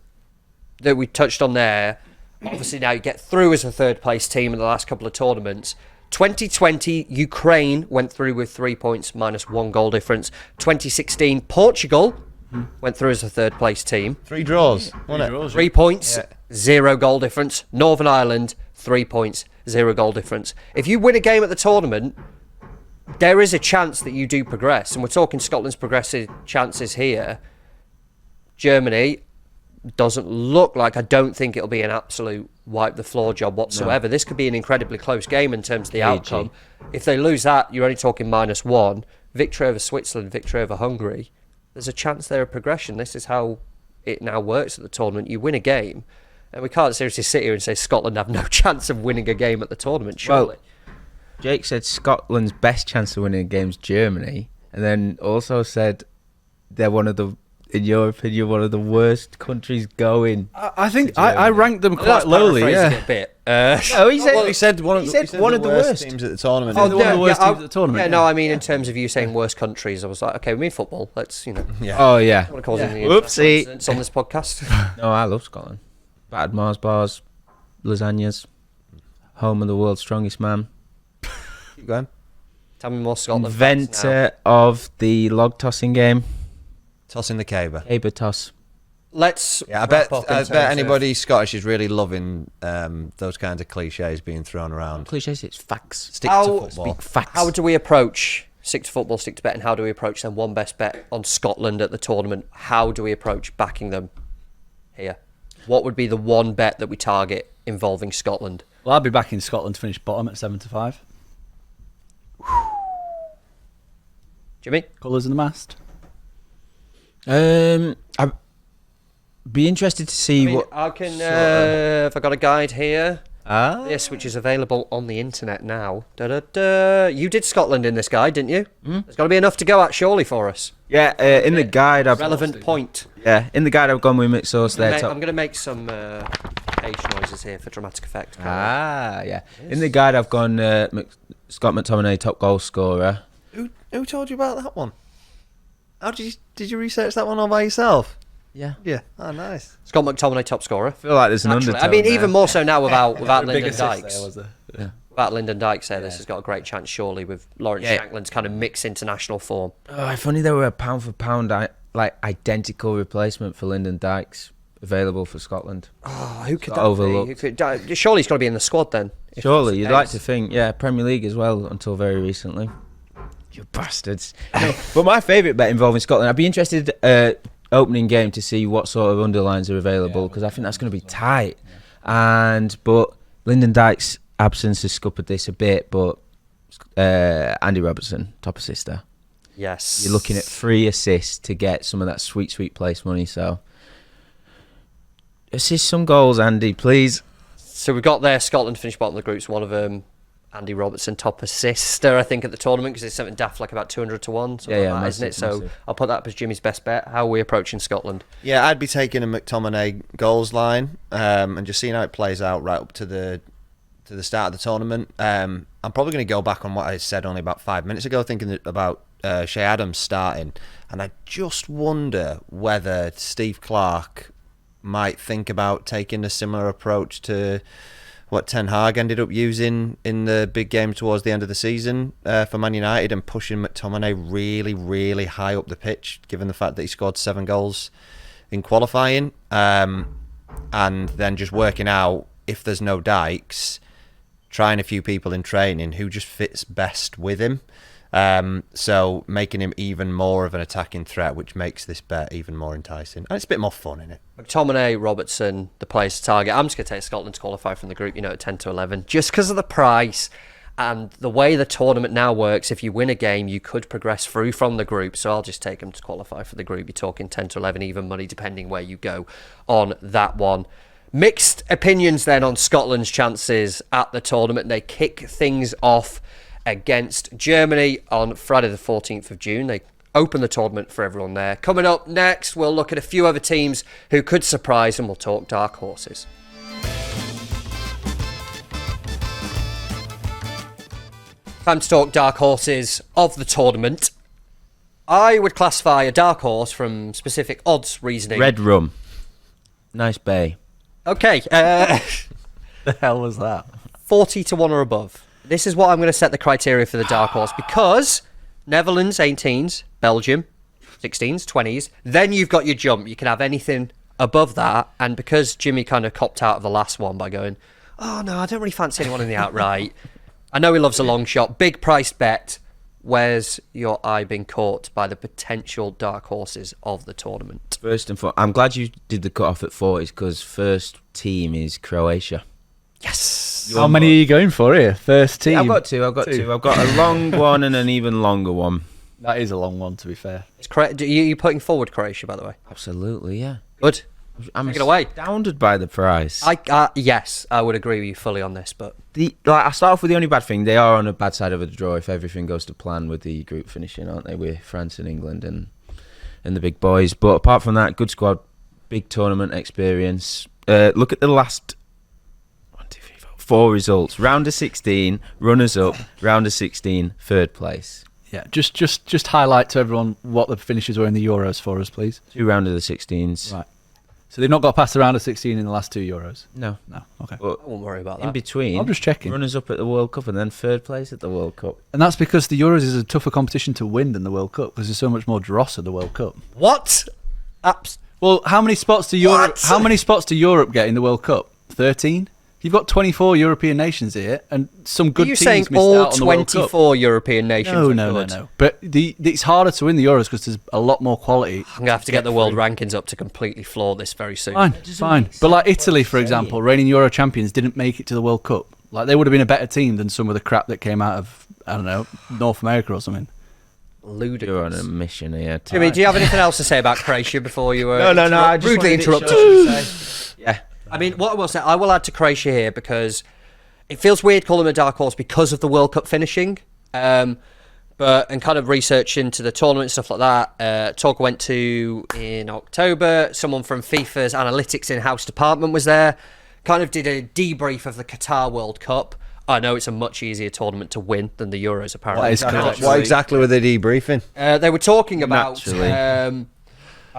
that we touched on there. Obviously, now you get through as a third place team in the last couple of tournaments. 2020, Ukraine went through with 3 points minus 1 goal difference. 2016, Portugal went through as a third place team. 3 draws, wasn't it? 3 points, 0 goal difference. Northern Ireland, 3 points, 0 goal difference. If you win a game at the tournament, there is a chance that you do progress, and we're talking Scotland's progressive chances here. Germany doesn't look like, I don't think it'll be an absolute wipe the floor job whatsoever. No. This could be an incredibly close game in terms of the outcome. If they lose that, you're only talking -1. Victory over Switzerland, victory over Hungary. There's a chance there of progression. This is how it now works at the tournament. You win a game, and we can't seriously sit here and say Scotland have no chance of winning a game at the tournament, surely. Well, Jake said Scotland's best chance of winning a game is Germany, and then also said they're one of the, in your opinion, one of the worst countries going. I think I ranked them quite lowly. Yeah. A bit. No, he said one of the worst teams at the tournament. Oh, one of the worst teams at the tournament. Yeah, no, I mean in terms of you saying worst countries, I was like, okay, we mean football. Let's, Yeah. Oh yeah. I want to cause any Whoopsie on this podcast. No, I love Scotland. Battered Mars bars, lasagnas, home of the world's strongest man. Keep going. Tell me more Scotland. Inventor of the log tossing game. Tossing the caber. Caber toss. Let's. Yeah, I bet anybody Scottish is really loving those kinds of cliches being thrown around. Cliches, it's facts. Stick to football. Speak facts. How do we approach stick to football, stick to bet, and how do we approach them? One best bet on Scotland at the tournament. How do we approach backing them here? What would be the one bet that we target involving Scotland? Well, I'd be backing Scotland to finish bottom at 7-5. Jimmy? Colours in the mast. I'd be interested to see what. I can. Have I got a guide here? Ah. This, which is available on the internet now. You did Scotland in this guide, didn't you? There's got to be enough to go at, surely, for us. Yeah, in the guide, I've relevant point. Yeah, in the guide, I've gone with mixed sauce there. I'm going to make some page noises here for dramatic effect. Yeah. Yes. In the guide, I've gone Scott McTominay, top goal scorer. Who told you about that one? How did you research that one all by yourself? Yeah. Oh, nice. Scott McTominay, top scorer. I feel like there's an undertone. I mean, there. even more so now without Lyndon Dykes. Without Lyndon Dykes there, this has got a great chance, surely, with Lawrence Shankland's kind of mixed international form. Oh, if only there were a pound for pound, identical replacement for Lyndon Dykes available for Scotland. Oh, who could that overlooked. be? Surely he's got to be in the squad then. Surely, you'd like to think. Yeah, Premier League as well until very recently. You bastards. No, but my favourite bet involving Scotland, I'd be interested opening game to see what sort of underlines are available, because I think that's going to be tight. But Lyndon Dykes' absence has scuppered this a bit, but Andy Robertson, top assister. Yes. You're looking at 3 assists to get some of that sweet, sweet place money, so assist some goals, Andy, please. So we've got there Scotland finished bottom of the groups, one of them Andy Robertson, top assister, I think, at the tournament, because it's something daft like about 200 to 1, something like that, isn't it? So massive. I'll put that up as Jimmy's best bet. How are we approaching Scotland? Yeah, I'd be taking a McTominay goals line and just seeing how it plays out right up to the start of the tournament. I'm probably going to go back on what I said only about 5 minutes ago, thinking about Shea Adams starting, and I just wonder whether Steve Clarke might think about taking a similar approach to what Ten Hag ended up using in the big game towards the end of the season for Man United, and pushing McTominay really, really high up the pitch, given the fact that he scored 7 goals in qualifying, and then just working out, if there's no Dykes, trying a few people in training who just fits best with him. So making him even more of an attacking threat, which makes this bet even more enticing. And it's a bit more fun, isn't it? McTominay, Robertson, the players to target. I'm just going to take Scotland to qualify from the group, at 10 to 11, just because of the price and the way the tournament now works. If you win a game, you could progress through from the group. So I'll just take them to qualify for the group. You're talking 10 to 11, even money, depending where you go on that one. Mixed opinions then on Scotland's chances at the tournament. They kick things off against Germany on Friday the 14th of June. They open the tournament for everyone there. Coming up next, we'll look at a few other teams who could surprise, and we'll talk dark horses. Time to talk dark horses of the tournament. I would classify a dark horse from specific odds reasoning. Red rum. Nice bay. Okay. The hell was that? 40 to 1 or above. This is what I'm going to set the criteria for the dark horse, because Netherlands 18s, Belgium 16s, 20s, then you've got your jump. You can have anything above that, and because Jimmy kind of copped out of the last one by going, oh no, I don't really fancy anyone in the outright. I know he loves a long shot, big priced bet. where's your eye been caught by the potential dark horses of the tournament? First and foremost, I'm glad you did the cut-off at 40s because first team is Croatia. Yes. How many are you going for here? First team. I've got two. I've got a long one and an even longer one. That is a long one, to be fair. Are you putting forward Croatia, by the way? Absolutely, yeah. Good. I'm Take it away. astounded by the price. Yes, I would agree with you fully on this, but I start off with the only bad thing. They are on a bad side of the draw if everything goes to plan with the group finishing, aren't they? With France and England and the big boys. But apart from that, good squad, big tournament experience. Look at the last 4 results: round of 16, runners up; round of 16, third place. Yeah, just highlight to everyone what the finishes were in the Euros for us, please. 2 round of the 16s. Right. So they've not got past the round of 16 in the last 2 Euros? No. Okay. But I won't worry about in that. between, I'm just checking. runners up at the World Cup and then third place at the World Cup. And that's because the Euros is a tougher competition to win than the World Cup because there's so much more dross at the World Cup. What? Well, how many spots do Europe? What? How many spots do Europe get in the World Cup? 13. You've got 24 European nations here, and some good Are you teams saying missed all out on the World Cup. 24 European nations? No. But it's harder to win the Euros because there's a lot more quality. I'm going to have to get the world rankings up to completely floor this very soon. Fine. But like Italy, for example, reigning Euro champions, didn't make it to the World Cup. Like they would have been a better team than some of the crap that came out of, I don't know, North America or something. Ludicrous. You're on a mission here. Jimmy, do you have anything else to say about Croatia before you No. I just rudely wanted it interrupted? short. Yeah. I mean, what I will say, I will add to Croatia here because it feels weird calling them a dark horse because of the World Cup finishing. And kind of research into the tournament and stuff like that. Talk I went to in October. Someone from FIFA's analytics in-house department was there. Kind of did a debrief of the Qatar World Cup. I know it's a much easier tournament to win than the Euros, apparently. What exactly were they debriefing? They were talking about...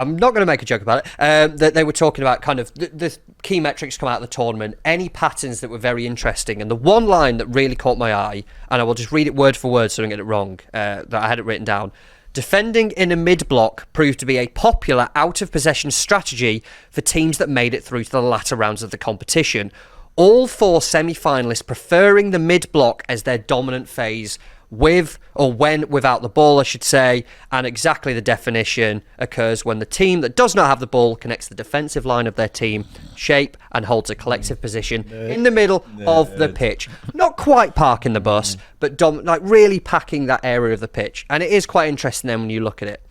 I'm not going to make a joke about it. That they were talking about kind of the key metrics come out of the tournament, any patterns that were very interesting. And the one line that really caught my eye, and I will just read it word for word so I don't get it wrong, that I had it written down. Defending in a mid-block proved to be a popular out-of-possession strategy for teams that made it through to the latter rounds of the competition. All 4 semi-finalists preferring the mid-block as their dominant phase with or when without the ball, I should say, and exactly the definition occurs when the team that does not have the ball connects the defensive line of their team shape and holds a collective position in the middle of the pitch. Not quite parking the bus, but really packing that area of the pitch. And it is quite interesting then when you look at it.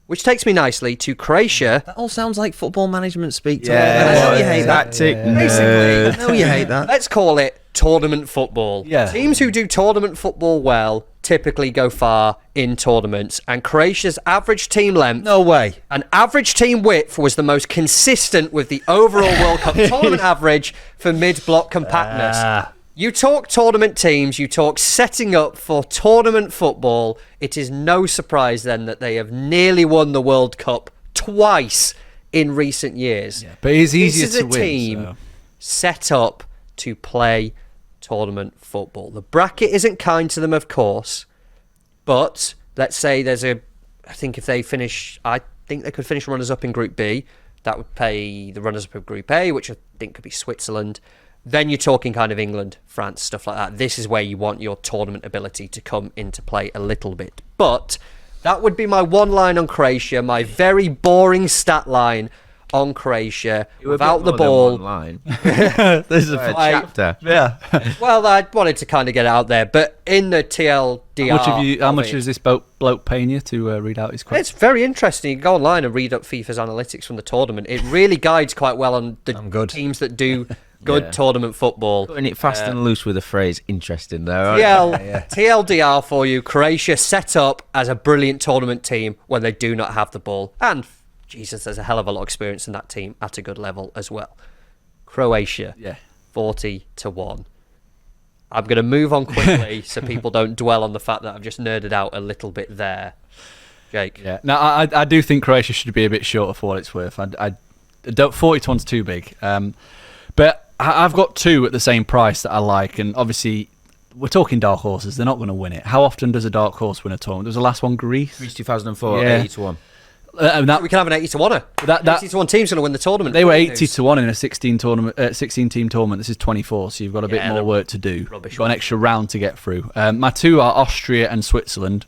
Which takes me nicely to Croatia. That all sounds like football management speak to Yeah, me. I know you hate that. Basically, I know you hate that. let's call it tournament football. Yeah. Teams who do tournament football well typically go far in tournaments, and Croatia's average team length No way. and average team width was the most consistent with the overall World Cup tournament average for mid-block compactness. You talk tournament teams, you talk setting up for tournament football. It is no surprise then that they have nearly won the World Cup twice in recent years. Yeah, but it's easier This is to a win. team So. set up to play tournament football. The bracket isn't kind to them, of course, but let's say I think if they finish, I think they could finish runners-up in Group B. That would pay the runners-up of Group A, which I think could be Switzerland. Then you're talking kind of England, France, stuff like that. This is where you want your tournament ability to come into play a little bit. But that would be my one line on Croatia, my very boring stat line on Croatia. Without the ball. There's a chapter. Yeah. Well, I wanted to kind of get it out there, but in the TLDR... How much is this bloke paying you to read out his question? It's very interesting. You can go online and read up FIFA's analytics from the tournament. It really guides quite well on the teams that do good tournament football. Putting it fast and loose with the phrase interesting though. TLDR for you. Croatia set up as a brilliant tournament team when they do not have the ball. And, Jesus, there's a hell of a lot of experience in that team at a good level as well. Croatia, 40-1. I'm going to move on quickly so people don't dwell on the fact that I've just nerded out a little bit there. Jake? Yeah. Now, I do think Croatia should be a bit shorter for what it's worth. I don't. 40-1's too big. But I've got 2 at the same price that I like, and obviously we're talking dark horses. They're not going to win it. How often does a dark horse win a tournament? Was the last one Greece? Greece 2004, Yeah. 80-1. We can have an 80 to 1. That 80 to 1 team's going to win the tournament. They were 80 to 1 in a 16 team tournament. This is 24, so you've got a bit more work to do. You've got an extra round to get through. My two are Austria and Switzerland.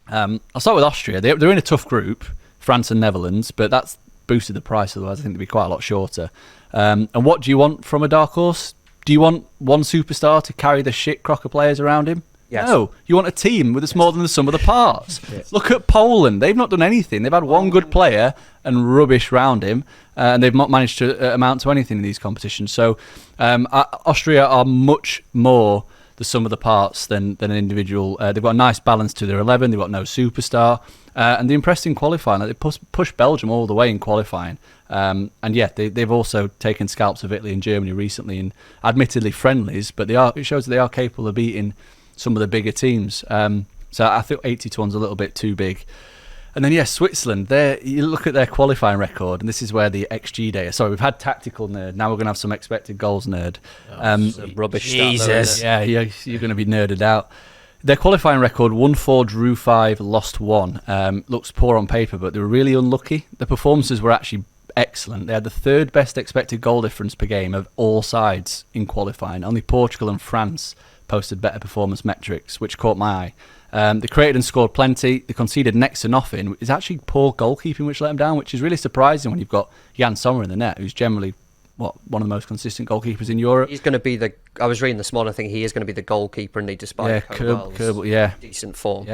I'll start with Austria. They're in a tough group, France and Netherlands, but that's boosted the price. Otherwise, I think they'd be quite a lot shorter. And what do you want from a dark horse? Do you want one superstar to carry the shit crock of players around him? Yes. No, you want a team with more than the sum of the parts. Yes. Look at Poland. They've not done anything. They've had one good player and rubbish round him, and they've not managed to amount to anything in these competitions. So Austria are much more the sum of the parts than an individual. They've got a nice balance to their 11. They've got no superstar. And they impressed in qualifying. They pushed Belgium all the way in qualifying. And yeah, they've also taken scalps of Italy and Germany recently in admittedly friendlies, but it shows that they are capable of beating some of the bigger teams. So I think 80 to 1's a little bit too big. And then, Switzerland, you look at their qualifying record, and this is where the XG data... Sorry, we've had tactical nerd. Now we're going to have some expected goals nerd. Rubbish Jesus. Stuff, you're going to be nerded out. Their qualifying record, 1-4, drew 5, lost 1. Looks poor on paper, but they were really unlucky. The performances were actually excellent. They had the third best expected goal difference per game of all sides in qualifying. Only Portugal and France posted better performance metrics, which caught my eye. They created and scored plenty. They conceded next to nothing. It's actually poor goalkeeping which let them down, which is really surprising when you've got Jan Sommer in the net, who's generally one of the most consistent goalkeepers in Europe. He's going to be I was reading this morning, I think he is going to be the goalkeeper, and despite Kerbal, decent form.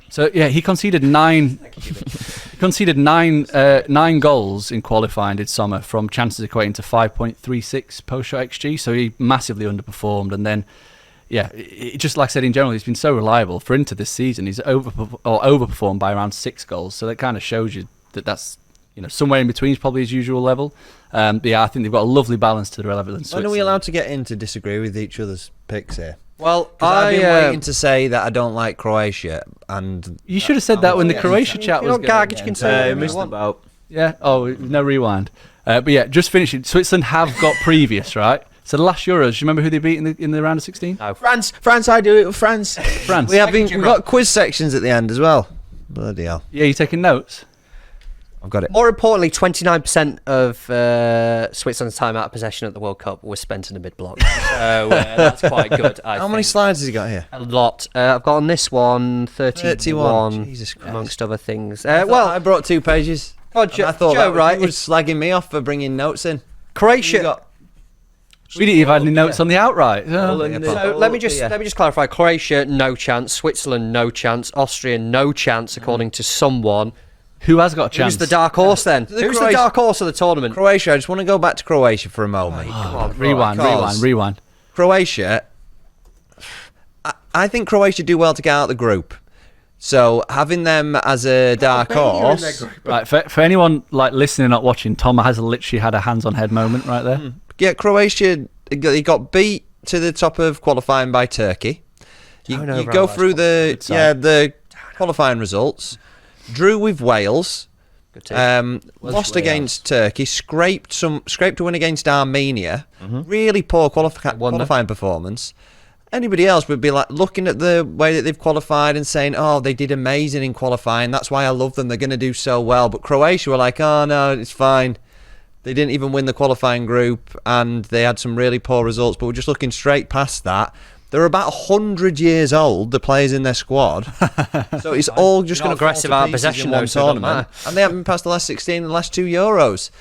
So he conceded 9 nine goals in qualifying, did Sommer, from chances equating to 5.36 post-shot XG, so he massively underperformed. And then just like I said, in general, he's been so reliable. For Inter this season, he's overperformed by around 6 goals, so that kind of shows you that's somewhere in between is probably his usual level. I think they've got a lovely balance to their 11. When are we allowed to get in to disagree with each other's picks here? Well, I've been waiting to say that I don't like Croatia, and you should have said that when the Croatia chat was going. You can say missed about. Yeah. Oh, no rewind. But just finishing. Switzerland have got previous, right? So the last Euros, do you remember who they beat in the round of 16? No. France. I do it with France. France. We've got quiz sections at the end as well. Bloody hell. Yeah, you taking notes? I've got it. More importantly, 29% of Switzerland's time out of possession at the World Cup was spent in the mid-block. So that's quite good, How many slides has he got here? A lot. I've got on this one 31. Jesus Christ. Amongst other things. I brought 2 pages. I thought Joe, right, he was slagging me off for bringing notes in. Croatia. We didn't even have any notes on the outright. So let me just clarify. Croatia, no chance. Switzerland, no chance. Austria, no chance, according to someone. Who has got a chance? Who's the dark horse then? Who's the dark horse of the tournament? Croatia. I just want to go back to Croatia for a moment. Rewind. Croatia. I think Croatia do well to get out of the group. So having them as a dark horse. Right, for anyone listening, not watching, Tom has literally had a hands-on-head moment right there. Yeah, Croatia. He got beat to the top of qualifying by Turkey. You go through the qualifying results. Drew with Wales, lost against Turkey, scraped a win against Armenia. Really poor qualifying performance. Anybody else would be looking at the way that they've qualified and saying, "Oh, they did amazing in qualifying. That's why I love them. They're going to do so well." But Croatia were like, "Oh no, it's fine. They didn't even win the qualifying group, and they had some really poor results." But we're just looking straight past that. They're about 100 years old, the players in their squad. So it's all just going to aggressive out of possession in one tournament. And they haven't been past the last 16 and the last 2 Euros.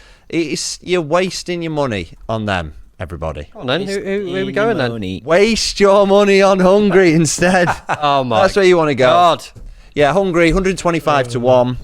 You're wasting your money on them, everybody. Come on then, who are we going then? Waste your money on Hungary instead. Oh my That's where you want to go. God. Yeah, Hungary, 125 to 1.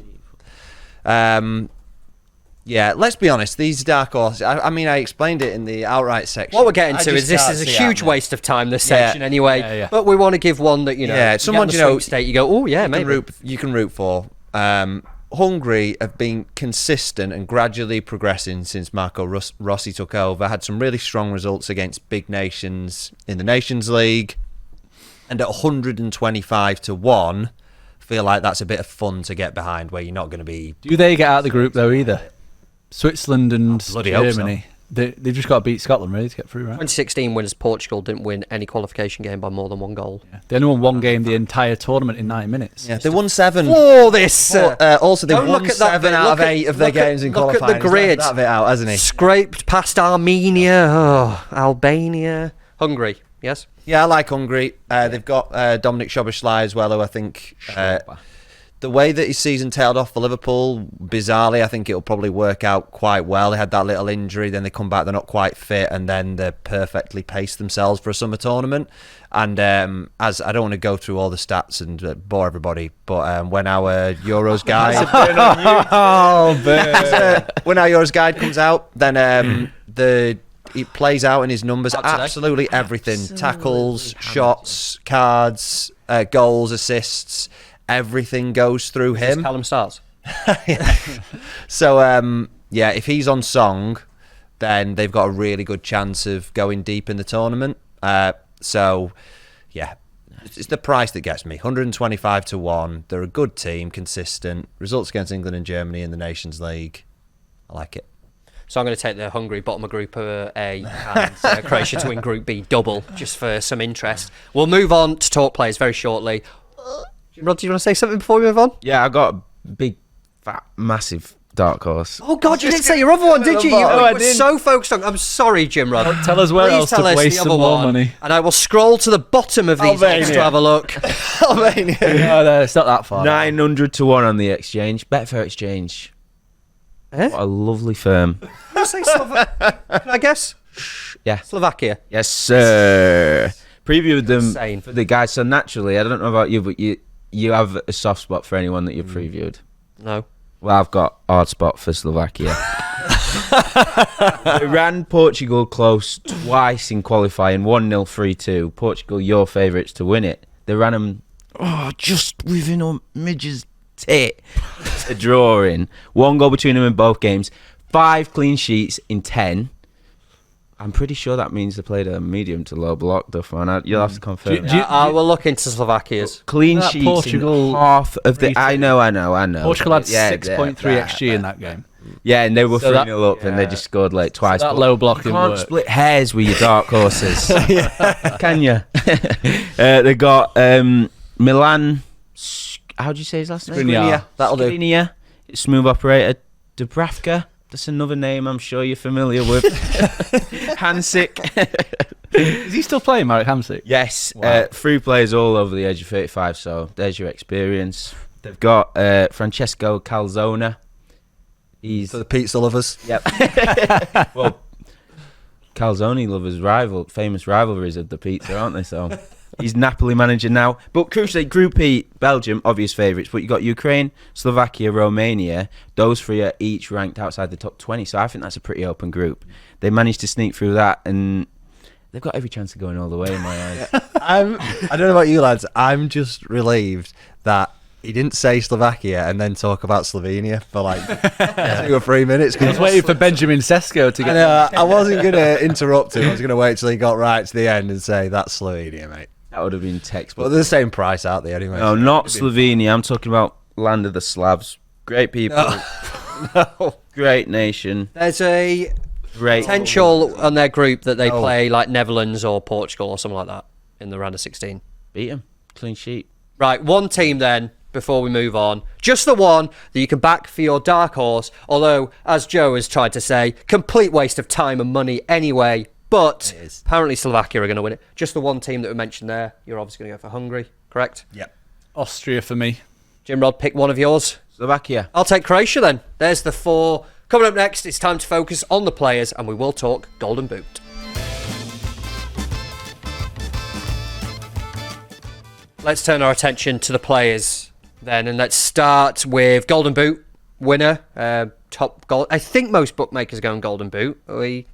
Yeah, let's be honest. These dark horses. I explained it in the outright section. What we're getting to is this is a huge waste of time. This section, anyway. Yeah. But we want to give one that someone state. You go, oh yeah, maybe you can root for. Hungary have been consistent and gradually progressing since Marco Rossi took over. Had some really strong results against big nations in the Nations League, and at 125 to 1, feel like that's a bit of fun to get behind. Where you're not going to be. Do they get out of the group though either? Switzerland and Germany. They've just got to beat Scotland really to get through, right? 2016 winners Portugal didn't win any qualification game by more than 1 goal. Yeah. They only won 1 game the entire tournament in 90 minutes. Yeah, they won 7. For this! Also, they Don't won look at that 7 bit. out of Look at- 8 of their look at- games in look at the qualifying. He's left grid. that bit out, hasn't he? Scraped past Armenia, Albania, Hungary, yes? Yeah, I like Hungary. They've got Dominic Szoboszlai as well, who I think... the way that his season tailed off for Liverpool, bizarrely, I think it'll probably work out quite well. They had that little injury, then they come back, they're not quite fit, and then they're perfectly paced themselves for a summer tournament. And as I don't want to go through all the stats and bore everybody, but when our Euros guide, when our Euros guide comes out, then it plays out in his numbers absolutely everything: tackles, shots, cards, goals, assists. Everything goes through him. Callum starts. So, if he's on song, then they've got a really good chance of going deep in the tournament. It's the price that gets me. 125 to 1. They're a good team, consistent. Results against England and Germany in the Nations League. I like it. So I'm going to take the Hungary bottom of Group A and Croatia to win Group B double, just for some interest. We'll move on to talk players very shortly. Rod, do you want to say something before we move on? Yeah, I got a big, fat, massive dark horse. Oh, God, you didn't say your other one, did you? You I were didn't. so focused on... I'm sorry, Jim Rod. Tell us where Please else to tell us waste the some other more one, money. and I will scroll to the bottom of these Albania. notes to have a look. Albania. No, it's not that far. 900 to 1 on the exchange. Betfair Exchange. Eh? What a lovely firm. Can I say Can I guess? Yeah. Slovakia. Yes, sir. Previewed them Insane. for the guys. So naturally, I don't know about you, but you have a soft spot for anyone that you previewed. No. Well, I've got hard spot for Slovakia. They ran Portugal close twice in qualifying, 1-0, 3-2. Portugal, your favourites to win it. They ran them just within a midge's tit. A drawing. 1 goal between them in both games. 5 clean sheets in 10. I'm pretty sure that means they played a medium to low block, Duff, man. You'll have to confirm. I will look into Slovakia's. Clean That sheets Portugal in half of the... 3-2. I know. Portugal had Yeah, 6.3 XG in that game. Yeah, and they were So 3-0 up and they just scored like twice. that But low block you didn't can't work. split hairs with your dark horses. Can you? They got Milan... How do you say his last name? Skriniar. That'll do. Skriniar. Smooth operator. Dubravka. That's another name I'm sure you're familiar with. Hansik. Is he still playing, Marek Hamsik? Yes. Wow. 3 players all over the age of 35, so there's your experience. They've got Francesco Calzona. He's... For the pizza lovers. Yep. Well, Calzone lovers famous rivalries of the pizza, aren't they? So he's Napoli manager now. But crucially, Group E, Belgium, obvious favourites. But you got Ukraine, Slovakia, Romania. Those 3 are each ranked outside the top 20. So I think that's a pretty open group. They managed to sneak through that, and they've got every chance of going all the way in my eyes. I don't know about you lads. I'm just relieved that he didn't say Slovakia and then talk about Slovenia for like 2 or 3 minutes. I was waiting for Benjamin Sesko to get... I wasn't going to interrupt him. I was going to wait till he got right to the end and say, that's Slovenia, mate. That would have been But textbook. they're the same price, aren't they, anyway? No, not Slovenia. I'm talking about land of the Slavs. Great people. No. Great nation. There's a Great. potential on their group that they play like Netherlands or Portugal or something like that in the round of 16. Beat them. Clean sheet. Right, one team then, before we move on. Just the one that you can back for your dark horse. Although, as Joe has tried to say, complete waste of time and money anyway. But apparently Slovakia are going to win it. Just the one team that we mentioned there. You're obviously going to go for Hungary, correct? Yep. Austria for me. Jim Rod, pick one of yours. Slovakia. I'll take Croatia then. There's the 4. Coming up next, it's time to focus on the players and we will talk Golden Boot. Let's turn our attention to the players then, and let's start with Golden Boot winner, top goal. I think most bookmakers are going Golden Boot. I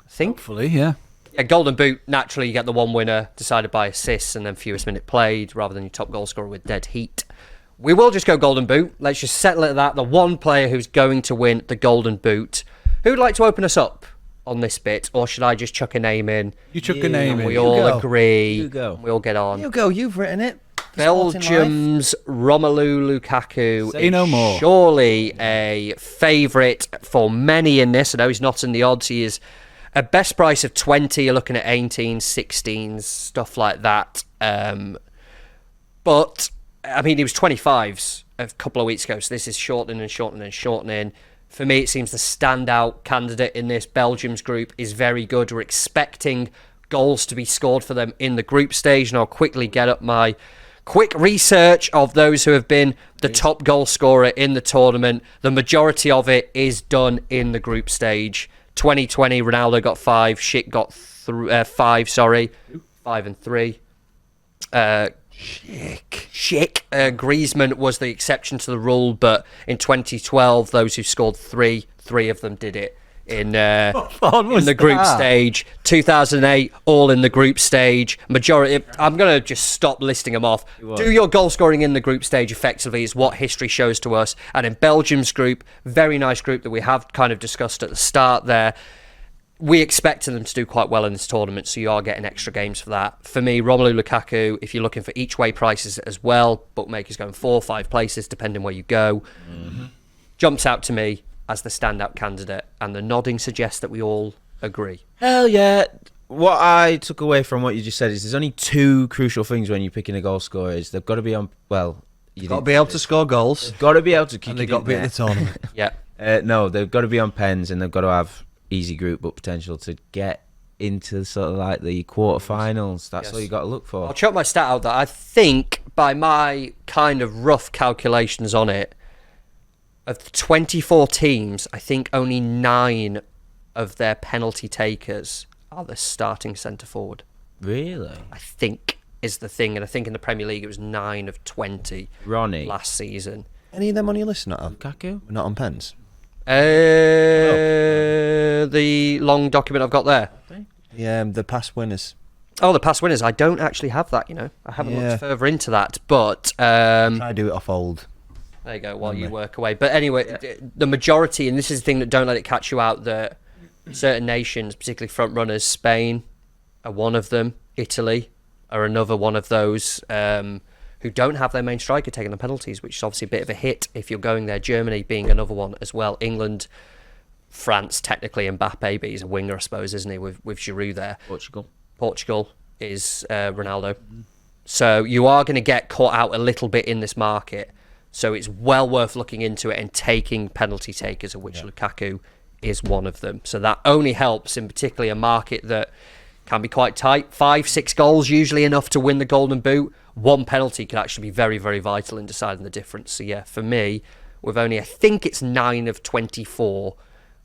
think. Hopefully, yeah. Yeah, Golden Boot, naturally you get the one winner decided by assists and then fewest minute played rather than your top goal scorer with dead heat. We will just go Golden Boot. Let's just settle it at that. The one player who's going to win the Golden Boot. Who'd like to open us up on this bit, or should I just chuck a name in? You chuck a name And in. we all go. agree. You go. We all get on. You go, you've written it. Belgium's Romelu Lukaku Say no more. surely a favourite for many in this. I know he's not in the odds. He is a best price of 20. You're looking at 18, 16s, stuff like that. But, I mean, he was 25s a couple of weeks ago, so this is shortening and shortening and shortening. For me, it seems the standout candidate in this Belgium's group is very good. We're expecting goals to be scored for them in the group stage, and I'll quickly get up my quick research of those who have been the top goal scorer in the tournament. The majority of it is done in the group stage. 2020, Ronaldo got 5, Schick got 5, 5 and 3. Schick. Griezmann was the exception to the rule, but in 2012, those who scored 3 of them did it in the group stage. 2008, all in the group stage. Majority. I'm going to just stop listing them off. Do your goal scoring in the group stage effectively is what history shows to us. And in Belgium's group, very nice group that we have kind of discussed at the start there. We expected them to do quite well in this tournament, so you are getting extra games for that. For me, Romelu Lukaku, if you're looking for each way prices as well, bookmakers going 4 or 5 places depending where you go, jumps out to me as the standout candidate, and the nodding suggests that we all agree. Hell yeah. What I took away from what you just said is there's only 2 crucial things when you're picking a goal scorer. Is they've got to be on, well... You've got to be able to score goals. They've got to be able to kick and they've got to be at the tournament. Yeah. No, they've got to be on pens, and they've got to have easy group but potential to get into sort of like the quarterfinals. That's all you got to look for. I'll chuck my stat out that I think, by my kind of rough calculations on it, of the 24 teams, I think only 9 of their penalty takers are the starting centre forward. Really? I think is the thing, and I think in the Premier League it was 9 of 20 Ronnie last season. Any of them on your list not on? Lukaku? Not on pens? The long document I've got there. Yeah, the past winners. Oh, the past winners. I don't actually have that, you know. I haven't looked further into that, but... Try to do it off old. There you go, while you work away. But anyway, the majority, and this is the thing that don't let it catch you out, that certain nations, particularly front runners, Spain are one of them, Italy are another one of those, who don't have their main striker taking the penalties, which is obviously a bit of a hit if you're going there. Germany being another one as well. England, France, technically Mbappe, but he's a winger, I suppose, isn't he, with Giroud there. Portugal is Ronaldo. So you are going to get caught out a little bit in this market. So it's well worth looking into it and taking penalty takers, of which Lukaku is one of them. So that only helps in particularly a market that can be quite tight. 5-6 goals, usually enough to win the Golden Boot. 1 penalty could actually be very, very vital in deciding the difference. So yeah, for me, with only, I think it's 9 of 24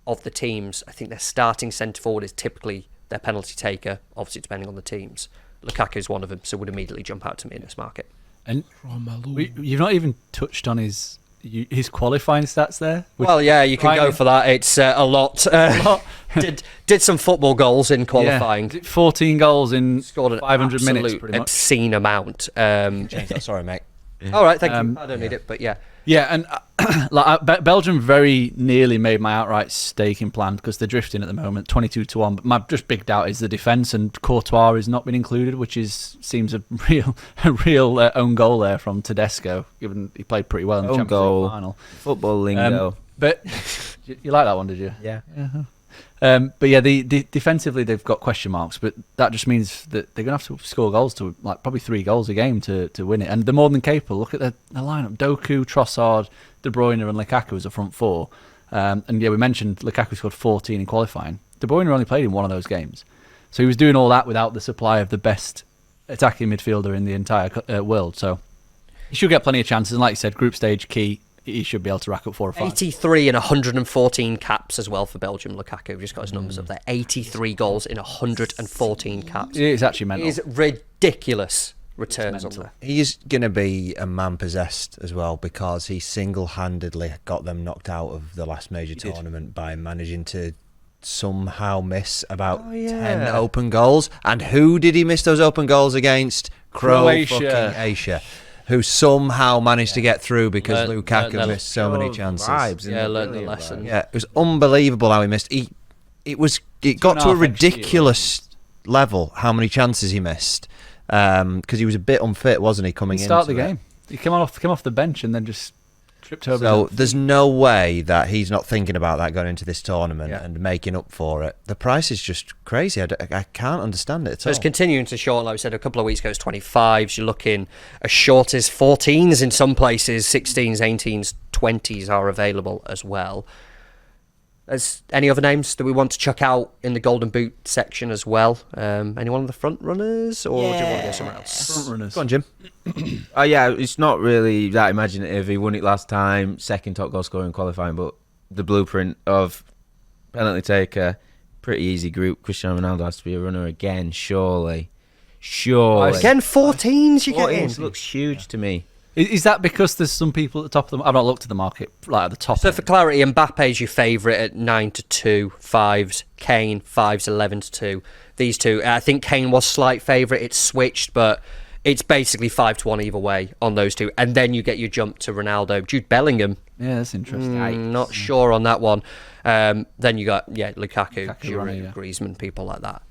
of the teams, I think their starting centre forward is typically their penalty taker, obviously depending on the teams. Lukaku is one of them, so would immediately jump out to me in this market. And you've not even touched on his qualifying stats there. Well, yeah, you can go for that. It's a lot. Did some football goals in qualifying. 14 goals in scored an 500 minutes, pretty much. Obscene amount. Sorry, mate. All right, thank you. I don't need it, but yeah. Yeah, and Belgium very nearly made my outright staking plan because they're drifting at the moment, 22-1. But my just big doubt is the defence, and Courtois has not been included, which seems a real own goal there from Tedesco, given he played pretty well in the Champions League final. Football lingo. But you like that one, did you? Yeah. But yeah, the defensively they've got question marks, but that just means that they're going to have to score goals to probably 3 goals a game to win it, and they're more than capable. Look at the lineup: Doku, Trossard, De Bruyne, and Lukaku as a front 4. And yeah, we mentioned Lukaku scored 14 in qualifying. De Bruyne only played in one of those games, so he was doing all that without the supply of the best attacking midfielder in the entire world. So he should get plenty of chances, and like you said, group stage key. He should be able to rack up 4 or 5. 83 and 114 caps as well for Belgium. Lukaku, we've just got his numbers up there. 83 goals in 114 caps. It's actually mental. It is ridiculous returns on there. He's going to be a man possessed as well, because he single-handedly got them knocked out of the last major tournament by managing to somehow miss about 10 open goals. And who did he miss those open goals against? Croatia. Who somehow managed to get through because Lukaku missed so many chances. Learned the lesson. Yeah, it was unbelievable how he missed. It got to a ridiculous level how many chances he missed. because he was a bit unfit, wasn't he, coming in? Start the game. He came off the bench and then just tripped over. So there's no way that he's not thinking about that going into this tournament and making up for it. The price is just crazy. I can't understand it at all. It's continuing to short. Like we said a couple of weeks ago, it's 25s. You're looking as short as 14s in some places. 16s, 18s, 20s are available as well. There's any other names that we want to chuck out in the Golden Boot section as well? Anyone of the front runners, or do you want to go somewhere else? Front runners. Go on, Jim. Yeah, it's not really that imaginative. He won it last time, second top goal scorer in qualifying, but the blueprint of penalty taker, pretty easy group. Cristiano Ronaldo has to be a runner again, surely. Again, 14s you get in. 14s looks huge to me. Is that because there's some people at the top of them? I've not looked at the market like at the top. So for clarity, Mbappe's your favourite at 9-2, 5s. Kane 5s, 11-2. These two, I think Kane was slight favourite. It's switched, but it's basically 5-1 either way on those two. And then you get your jump to Ronaldo. Jude Bellingham. Yeah, that's interesting. Not sure on that one. Then you got Lukaku, Ronnie, Giroud, Griezmann, people like that.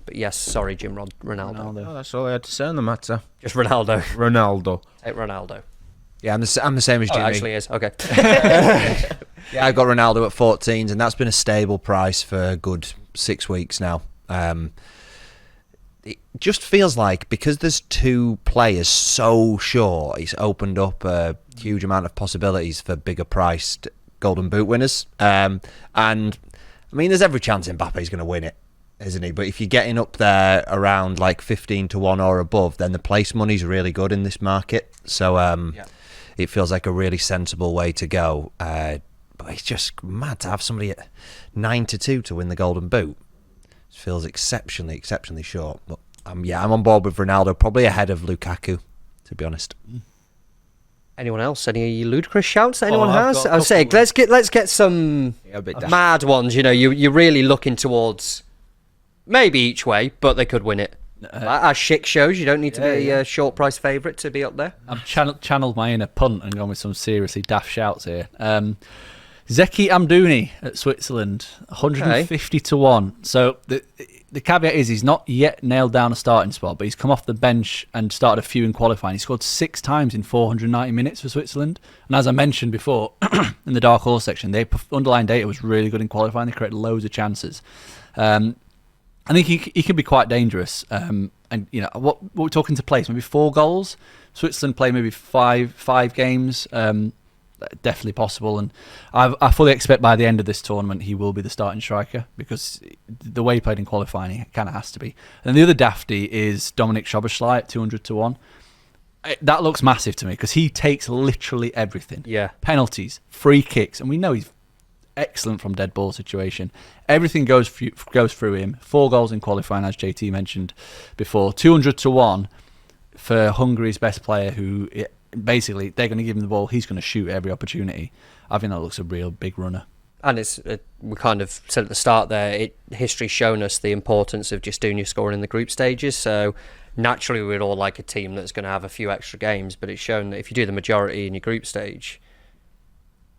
But yes, sorry, Jim, Ronaldo. Oh, that's all I had to say on the matter. Just Ronaldo. Ronaldo. Take Ronaldo. Yeah, I'm the same as Jimmy. Oh, it actually is. Okay. Yeah, I got Ronaldo at 14s, and that's been a stable price for a good 6 weeks now. It just feels like because there's two players so short, it's opened up a huge amount of possibilities for bigger priced Golden Boot winners. And I mean, there's every chance Mbappe's going to win it, isn't he? But if you're getting up there around like 15-1 or above, then the place money's really good in this market. So it feels like a really sensible way to go. But it's just mad to have somebody at 9-2 to win the Golden Boot. It feels exceptionally short. But I'm on board with Ronaldo, probably ahead of Lukaku, to be honest. Anyone else? Any ludicrous shouts that anyone I've has? got a I'd say couple. let's get some A bit mad ones. You know, you're really looking towards maybe each way, but they could win it. As Schick shows, you don't need to be a short price favourite to be up there. I've channeled my inner punt and gone with some seriously daft shouts here. Zeki Amdouni at Switzerland, 150-1. So the caveat is he's not yet nailed down a starting spot, but he's come off the bench and started a few in qualifying. He scored 6 times in 490 minutes for Switzerland. And as I mentioned before, in the Dark Horse section, their underlying data was really good in qualifying. They created loads of chances. I think he can be quite dangerous. And you know what we're talking to place, maybe 4 goals. Switzerland play maybe five games. Definitely possible, and I fully expect by the end of this tournament he will be the starting striker because the way he played in qualifying, he kind of has to be. And the other dafty is Dominic Szoboszlai at 200-1. That looks massive to me because he takes literally everything. Yeah, penalties, free kicks, and we know he's excellent from dead ball situation. Everything goes through him. 4 goals in qualifying, as JT mentioned before. 200-1 for Hungary's best player, who basically they're going to give him the ball. He's going to shoot every opportunity. I think that looks a real big runner. And we kind of said at the start there, history's shown us the importance of just doing your scoring in the group stages. So naturally we'd all like a team that's going to have a few extra games, but it's shown that if you do the majority in your group stage,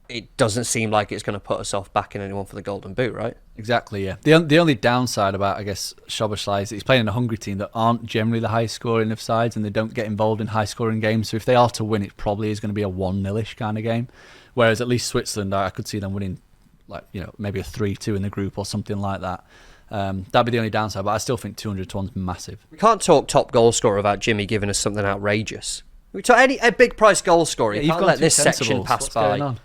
it doesn't seem like it's going to put us off backing anyone for the Golden Boot, right? Exactly, yeah. The only downside about, I guess, Szoboszlai is that he's playing in a Hungary team that aren't generally the highest scoring of sides, and they don't get involved in high scoring games. So if they are to win, it probably is going to be a 1-0-ish kind of game. Whereas at least Switzerland, I could see them winning, like, you know, maybe a 3-2 in the group or something like that. That'd be the only downside, but I still think 200-1's massive. We can't talk top goal scorer without Jimmy giving us something outrageous. We talk a big price goal scorer. You can't let this section pass by.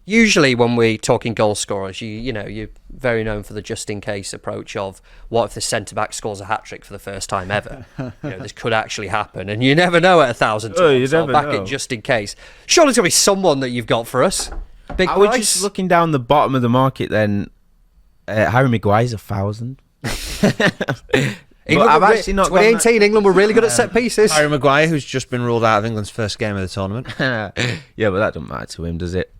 Usually when we're talking goal scorers, you're very known for the just-in-case approach of what if the centre-back scores a hat-trick for the first time ever? This could actually happen, and you never know at 1,000 to 1, so I'll back it just in case. Surely there's going to be someone that you've got for us. Big price? We're just looking down the bottom of the market then. Harry Maguire's 1,000. I've actually not 2018, England were really good at set pieces. Harry Maguire, who's just been ruled out of England's first game of the tournament. Yeah, but that doesn't matter to him, does it?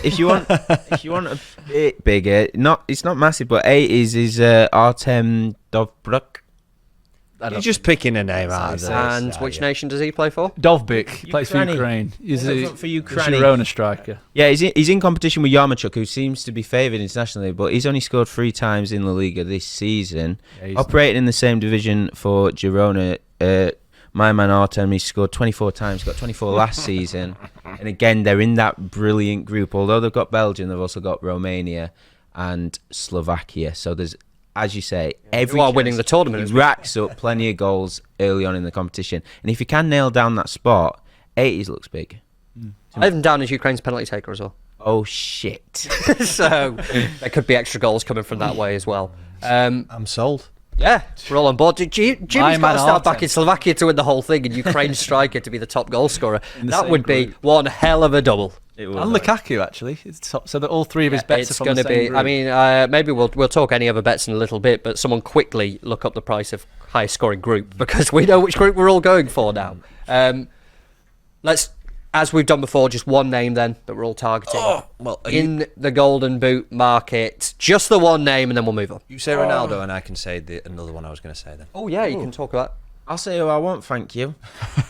if you want a bit bigger, it's not massive, but 8 is Artem Dovbyk. You're just picking a name out of this. And which nation does he play for? Dovbyk. He plays for Ukraine. He's for Ukraine. Girona striker. Yeah, he's in competition with Yarmouk, who seems to be favoured internationally, but he's only scored 3 times in La Liga this season. Yeah, operating in the same division for Girona. my man Artem, he scored 24 times, got 24 last season. And again, they're in that brilliant group. Although they've got Belgium, they've also got Romania and Slovakia. So there's, as you say, every who are winning the tournament. he racks up plenty of goals early on in the competition. And if you can nail down that spot, 80s looks big. I have him down as Ukraine's penalty taker as well. Oh, shit. So there could be extra goals coming from that way as well. I'm sold. Yeah, we're all on board. Jimmy's got man to start Artem. back in Slovakia to win the whole thing and Ukraine's striker to be the top goal scorer. In the That same would be group. one hell of a double. And Lukaku, actually. It's top, so that all three of his bets It's are from the going to same be. group. I mean, maybe we'll talk any other bets in a little bit, but someone quickly look up the price of highest scoring group because we know which group we're all going for now. Let's, as we've done before, just one name then that we're all targeting. In the Golden Boot market, just the one name, and then we'll move on. You say Ronaldo, and I can say another one I was going to say then. Oh yeah, you can talk about. I'll say who I want, thank you.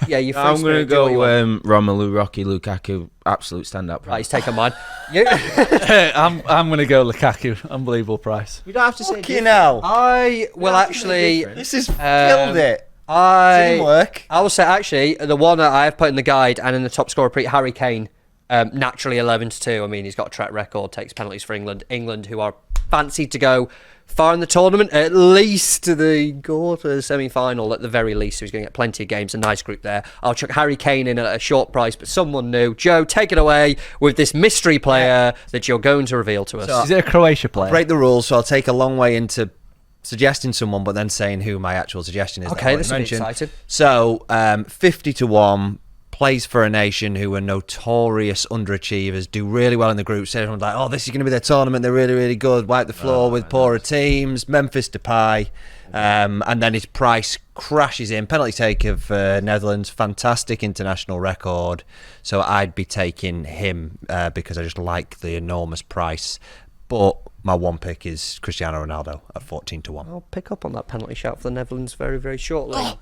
Yeah, you. I'm going to go Romelu, Rocky, Lukaku, absolute standout Right, price. he's taken mine. You. I'm going to go Lukaku. Unbelievable price. You don't have to say Fucking hell. I will actually. This has killed it. I Teamwork. will say actually the one that I have put in the guide and in the top scorer pre Harry Kane, naturally 11-2. I mean, he's got a track record, takes penalties for England. England, who are fancied to go far in the tournament, at least to the quarter semi-final at the very least. So he's going to get plenty of games. A nice group there. I'll chuck Harry Kane in at a short price, but someone new. Joe, take it away with this mystery player that you're going to reveal to us. So- Is it a Croatia player? Break the rules, so I'll take a long way into suggesting someone, but then saying who my actual suggestion is. that Okay, I've this already will be mentioned. exciting. So, 50-1, plays for a nation who are notorious underachievers, do really well in the group. So everyone's like, oh, this is going to be their tournament. They're really, really good. Wipe the floor with poorer teams. Memphis Depay. And then his price crashes in. Penalty take of Netherlands. Fantastic international record. So I'd be taking him because I just like the enormous price. But my one pick is Cristiano Ronaldo at 14-1. I'll pick up on that penalty shout for the Netherlands very, very shortly.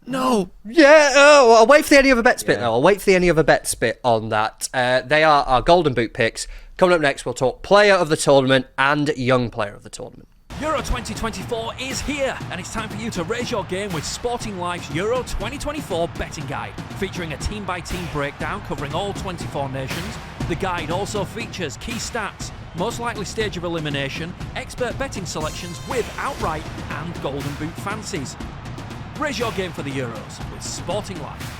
No. Yeah, I'll wait for the any other bets bit though. I'll wait for the any other bets bit on that. They are our Golden Boot picks. Coming up next, we'll talk player of the tournament and young player of the tournament. Euro 2024 is here, and it's time for you to raise your game with Sporting Life's Euro 2024 betting guide, featuring a team-by-team breakdown covering all 24 nations. The guide also features key stats, most likely stage of elimination, expert betting selections with outright and Golden Boot fancies. Raise your game for the Euros with Sporting Life.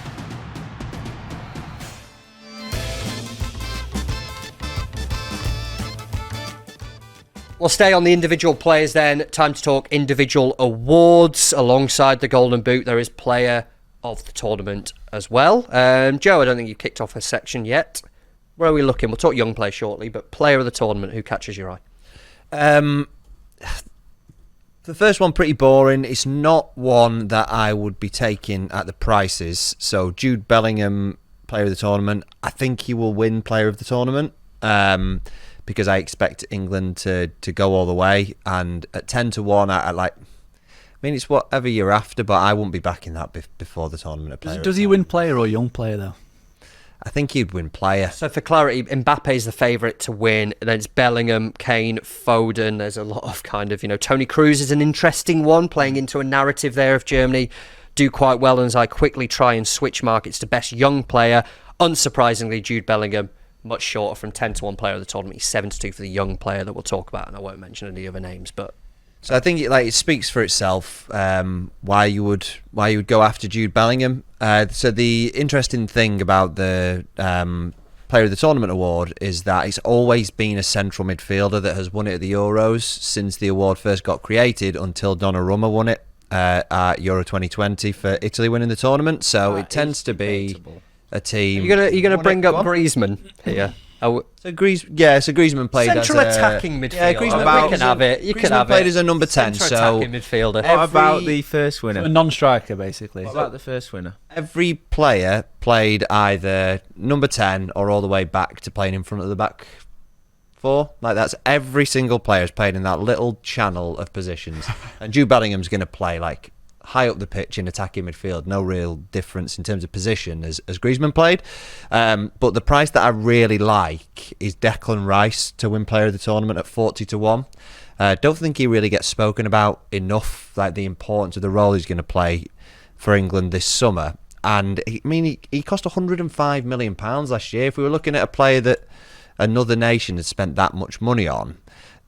We'll stay on the individual players then. Time to talk individual awards. Alongside the Golden Boot, there is player of the tournament as well. Joe, I don't think you've kicked off a section yet. Where are we looking? We'll talk young player shortly, but player of the tournament, who catches your eye? The first one, pretty boring. It's not one that I would be taking at the prices. So Jude Bellingham, player of the tournament. I think he will win player of the tournament because I expect England to go all the way. And at 10-1, I like. I mean, it's whatever you're after, but I won't be backing that before the tournament. Does he win player or young player, though? I think he'd win player. So for clarity, Mbappe's the favourite to win. Then it's Bellingham, Kane, Foden. There's a lot of kind of, Tony Cruz is an interesting one, playing into a narrative there of Germany do quite well. And as I quickly try and switch markets to best young player, unsurprisingly, Jude Bellingham, much shorter from 10-1 player of the tournament. He's 7-2 for the young player that we'll talk about, and I won't mention any other names, but... So I think it speaks for itself why you would go after Jude Bellingham. So the interesting thing about the Player of the Tournament award is that it's always been a central midfielder that has won it at the Euros since the award first got created until Donnarumma won it at Euro 2020 for Italy winning the tournament. So it tends to be a team. You're gonna bring up Griezmann here. So Griezmann played Central as attacking midfielder. Yeah, Griezmann We can have it. You can Griezmann have played it. as a number 10. Central So attacking midfielder. What about the first winner? A non-striker, basically. What about the first winner? every player played either number 10 or all the way back to playing in front of the back four. Like that's every single player has played in that little channel of positions. And Jude Bellingham's going to play like high up the pitch in attacking midfield. No real difference in terms of position as Griezmann played. But the price that I really like is Declan Rice to win player of the tournament at 40-1. Don't think he really gets spoken about enough, like the importance of the role he's going to play for England this summer. And he cost £105 million last year. If we were looking at a player that another nation had spent that much money on,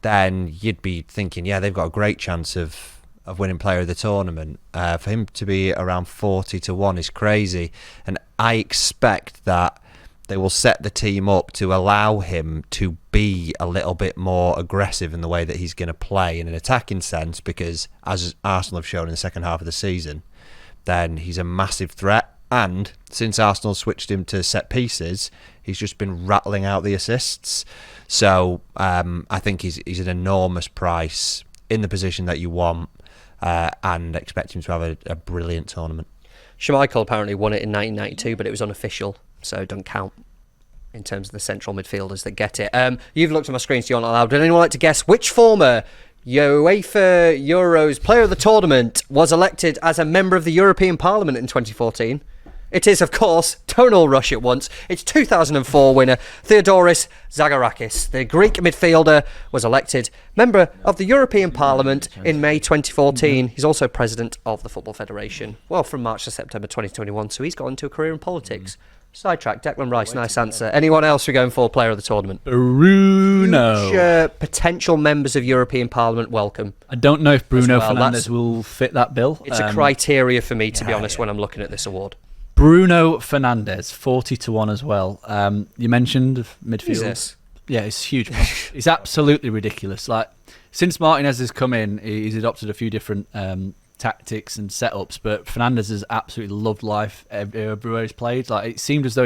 then you'd be thinking, yeah, they've got a great chance of winning player of the tournament. For him to be around 40-1 is crazy. And I expect that they will set the team up to allow him to be a little bit more aggressive in the way that he's going to play in an attacking sense, because as Arsenal have shown in the second half of the season, then he's a massive threat. And since Arsenal switched him to set pieces, he's just been rattling out the assists. So I think he's an enormous price in the position that you want, and expect him to have a brilliant tournament. Schmeichel apparently won it in 1992, but it was unofficial, so it doesn't count in terms of the central midfielders that get it. You've looked at my screen, so you're not allowed. Would anyone like to guess which former UEFA Euros player of the tournament was elected as a member of the European Parliament in 2014? It is, of course, don't all rush at once. It's 2004 winner Theodoros Zagorakis. The Greek midfielder was elected member of the European Parliament in May 2014. He's also president of the Football Federation. Well, from March to September 2021, so he's got into a career in politics. Sidetrack, Declan Rice, nice answer. Anyone else we're going for player of the tournament? Bruno. Future potential members of European Parliament, welcome. I don't know if Bruno well. Fernandes will fit that bill. It's a criteria for me, to be honest, when I'm looking at this award. Bruno Fernandes, 40-1 as well. You mentioned midfield. Jesus. Yeah, it's huge. It's absolutely ridiculous. Like, since Martinez has come in, he's adopted a few different tactics and setups, but Fernandes has absolutely loved life everywhere he's played. Like, it seemed as though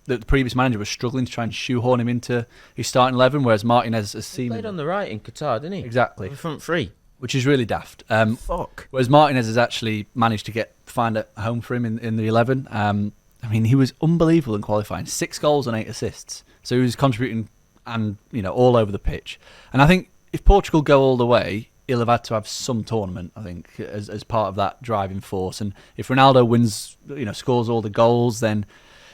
the previous manager was struggling to try and shoehorn him into his starting 11, whereas Martinez has He played on the right in Qatar, didn't he? Exactly. On the front three. Which is really daft. Fuck. Whereas Martinez has actually managed to find a home for him in the 11. I mean, he was unbelievable in qualifying. 6 goals and 8 assists. So he was contributing and all over the pitch. And I think if Portugal go all the way, he'll have had to have some tournament, I think, as part of that driving force. And if Ronaldo wins, scores all the goals, then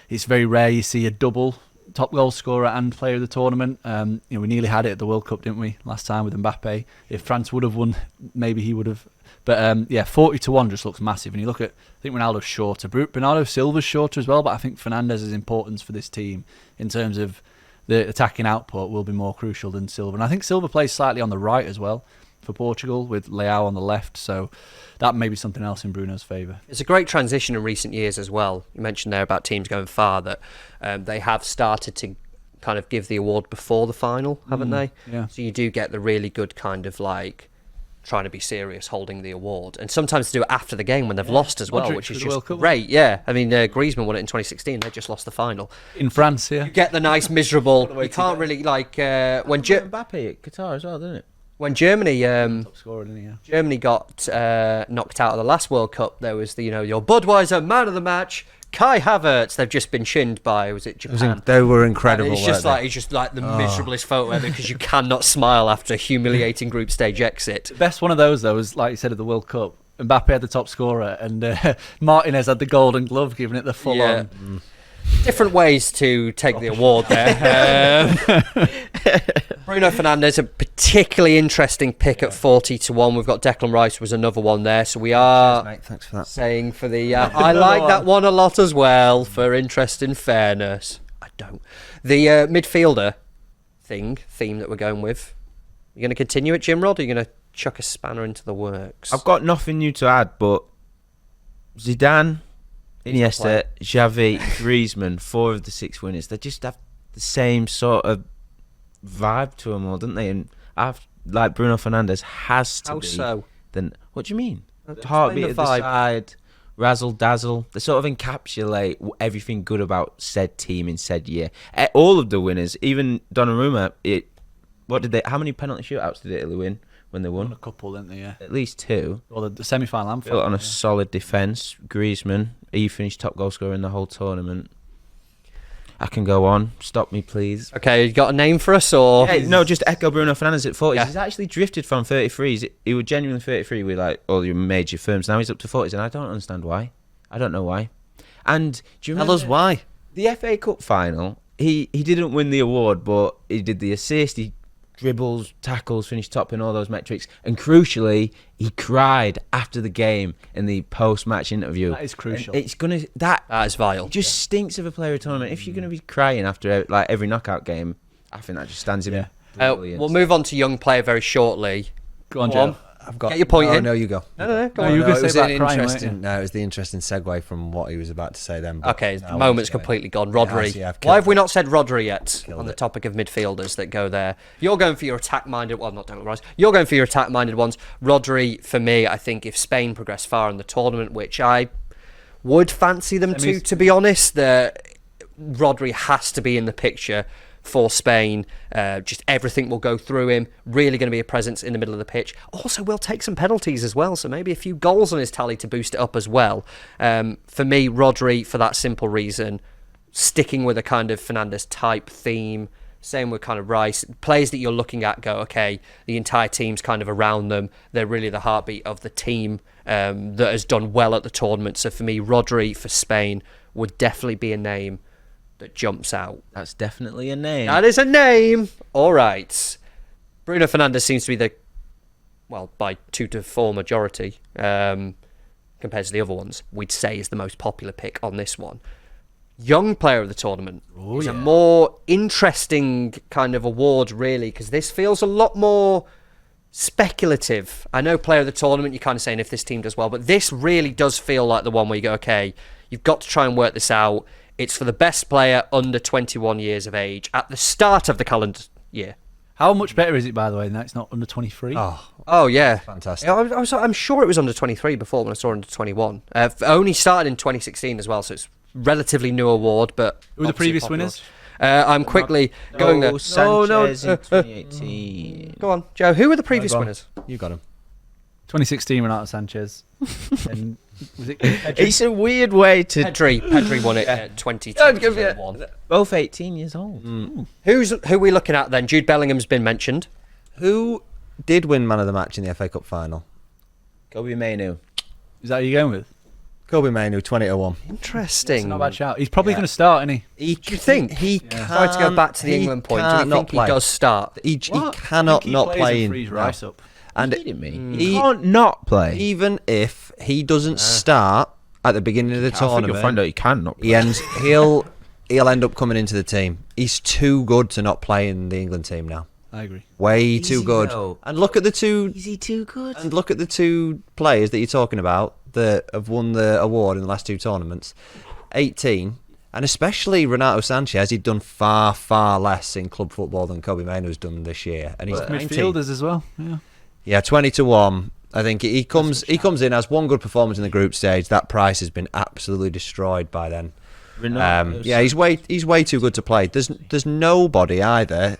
it's very rare you see a double top goal scorer and player of the tournament. We nearly had it at the World Cup, didn't we, last time with Mbappe? If France would have won, maybe he would have. But 40-1 just looks massive. And you look at, I think Ronaldo's shorter. Bernardo Silva's shorter as well, but I think Fernandez's importance for this team in terms of the attacking output will be more crucial than Silva. And I think Silva plays slightly on the right as well for Portugal, with Leao on the left. So that may be something else in Bruno's favour. It's a great transition in recent years as well. You mentioned there about teams going far, that they have started to kind of give the award before the final, haven't they? Yeah. So you do get the really good kind of like trying to be serious holding the award, and sometimes do it after the game when they've lost as well, Modric which is for the just World Cup. great. Yeah, I mean Griezmann won it in 2016. They just lost the final. In France, yeah. You get the nice miserable. You can't really like when Mbappe at Qatar as well, didn't it? when Germany Top scorer, didn't he? Yeah. Germany got knocked out of the last World Cup, there was the your Budweiser man of the match, Kai Havertz. They've just been shinned by, was it Japan? They were incredible. And it's just like the miserablest photo ever, because you cannot smile after a humiliating group stage exit. The best one of those, though, was, like you said, at the World Cup. Mbappe had the top scorer, and Martinez had the Golden Glove, giving it the full on. Different ways to take the award there. Bruno Fernandes, a particularly interesting pick at 40-1. We've got Declan Rice was another one there. So we are Cheers, mate. Thanks for that. saying for the... I like that one a lot as well, for interest and fairness. I don't. The midfielder theme that we're going with. You going to continue it, Jim Rod, or are you going to chuck a spanner into the works? I've got nothing new to add, but Zidane, Iniesta, Xavi, Griezmann, 4 of the 6 winners, they just have the same sort of vibe to them all, don't they? And like Bruno Fernandes has to How be. so? Then what do you mean? Explain Heartbeat the of the vibe. side, razzle dazzle. They sort of encapsulate everything good about said team in said year. All of the winners, even Donnarumma. How many penalty shootouts did Italy win when they Won a won? couple, didn't they? Yeah. At least 2. Well, the semi-final and Built final. on a yeah. solid defence. Griezmann, he finished top goal scorer in the whole tournament. I can go on. Stop me, please. Okay, you got a name for us, or... Hey, no, just echo Bruno Fernandes at 40s. Yeah. He's actually drifted from 33s. He was genuinely 33 with like all your major firms. Now he's up to 40s, and I don't understand why. I don't know why. And do you Tell remember us why. the FA Cup final? He didn't win the award, but he did the assist. He dribbles, tackles, finished top in all those metrics. And crucially, he cried after the game in the post-match interview. That is crucial. And it's gonna that is vile. It just stinks of a player of tournament. If you're gonna be crying after like every knockout game, I think that just stands him. We'll move on to young player very shortly. Go on, Joe. I've got. Get your point in. No, you go. No, go No, on. you were No, going it to was say about an crying, weren't interesting. you? No, it was the interesting segue from what he was about to say then. but Okay, no, the I won't moment's say it. completely gone. Rodri. Yeah, I've Why have killed we it. not said Rodri yet Killed on the it. topic of midfielders that go there? You're going for your attack-minded... Well, not Declan Rice. You're going for your attack-minded ones. Rodri, for me, I think if Spain progress far in the tournament, which I would fancy them to be honest, Rodri has to be in the picture for Spain. Just everything will go through him. Really going to be a presence in the middle of the pitch. Also, we'll take some penalties as well, so maybe a few goals on his tally to boost it up as well. For me, Rodri, for that simple reason, sticking with a kind of Fernandes type theme. Same with kind of Rice. Players that you're looking at go, okay, the entire team's kind of around them. They're really the heartbeat of the team that has done well at the tournament. So for me, Rodri for Spain would definitely be a name that jumps out. That's definitely a name. That is a name. All right. Bruno Fernandes seems to be the, well, by 2-4 majority compared to the other ones, we'd say is the most popular pick on this one. Young player of the tournament is a more interesting kind of award, really, because this feels a lot more speculative. I know player of the tournament, you're kind of saying if this team does well, but this really does feel like the one where you go, okay, you've got to try and work this out. It's for the best player under 21 years of age at the start of the calendar year. How much better is it, by the way, now it's not under 23? Oh yeah. Fantastic. Yeah, I'm sure it was under 23 before when I saw under 21. Only started in 2016 as well, so it's relatively new award, but... Who were the previous winners? I'm quickly going there. Sanchez in 2018. Go on, Joe. Who were the previous winners? You got him. 2016 Renato Sanchez. And was it It's a weird way to... Pedri won it at 2021. Both 18 years old. Who are we looking at then? Jude Bellingham's been mentioned. Who did win man of the match in the FA Cup final? Kobe Mainu. Is that who you're going with? Kobe Mainu, 20-1. Interesting. It's not a bad shout. He's probably going to start, isn't he? Do you think? He Sorry to go back to the England point. Do you think he does start? He cannot not play in. Rice up. And He can't not play. even if he doesn't start at the beginning of the I think you'll tournament, find out he can not play. he'll end up coming into the team. He's too good to not play in the England team now. I agree. Way Is too he good. though? And look at the two. Is he too good? And look at the two players that you're talking about that have won the award in the last two tournaments. 18, and especially Renato Sanchez. He'd done far, far less in club football than Kobe Mainu has done this year, and he's 19. Midfielders as well. Yeah. 20-1. I think he comes in as one good performance in the group stage. That price has been absolutely destroyed by then. He's way too good to play. There's nobody either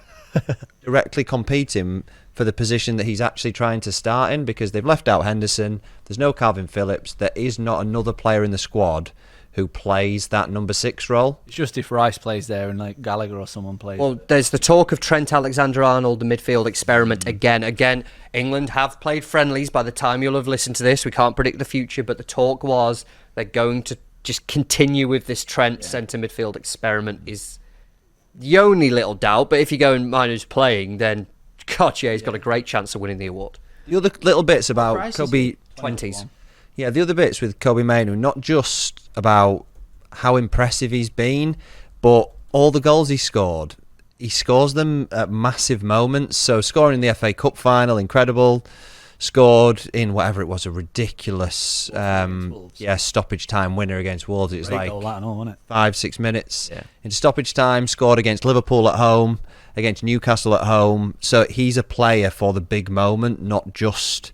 directly competing for the position that he's actually trying to start in, because they've left out Henderson. There's no Calvin Phillips. There is not another player in the squad who plays that number 6 role. It's just if Rice plays there and like Gallagher or someone plays. Well, there's the talk of Trent Alexander-Arnold, the midfield experiment again. Again, England have played friendlies. By the time you'll have listened to this, we can't predict the future, but the talk was they're going to just continue with this Trent centre midfield experiment is the only little doubt. But if you go and Minu's playing, then God, he's got a great chance of winning the award. The other little bits about Kobe... 20s. Yeah, the other bits with Kobe Mainu, not just about how impressive he's been, but all the goals he scored. He scores them at massive moments. So scoring in the FA Cup final, incredible. Scored in whatever it was, a ridiculous stoppage time winner against Wolves. It was Great like goal, that and all, wasn't it? 5-6 minutes. In stoppage time, scored against Liverpool at home, against Newcastle at home. So he's a player for the big moment, not just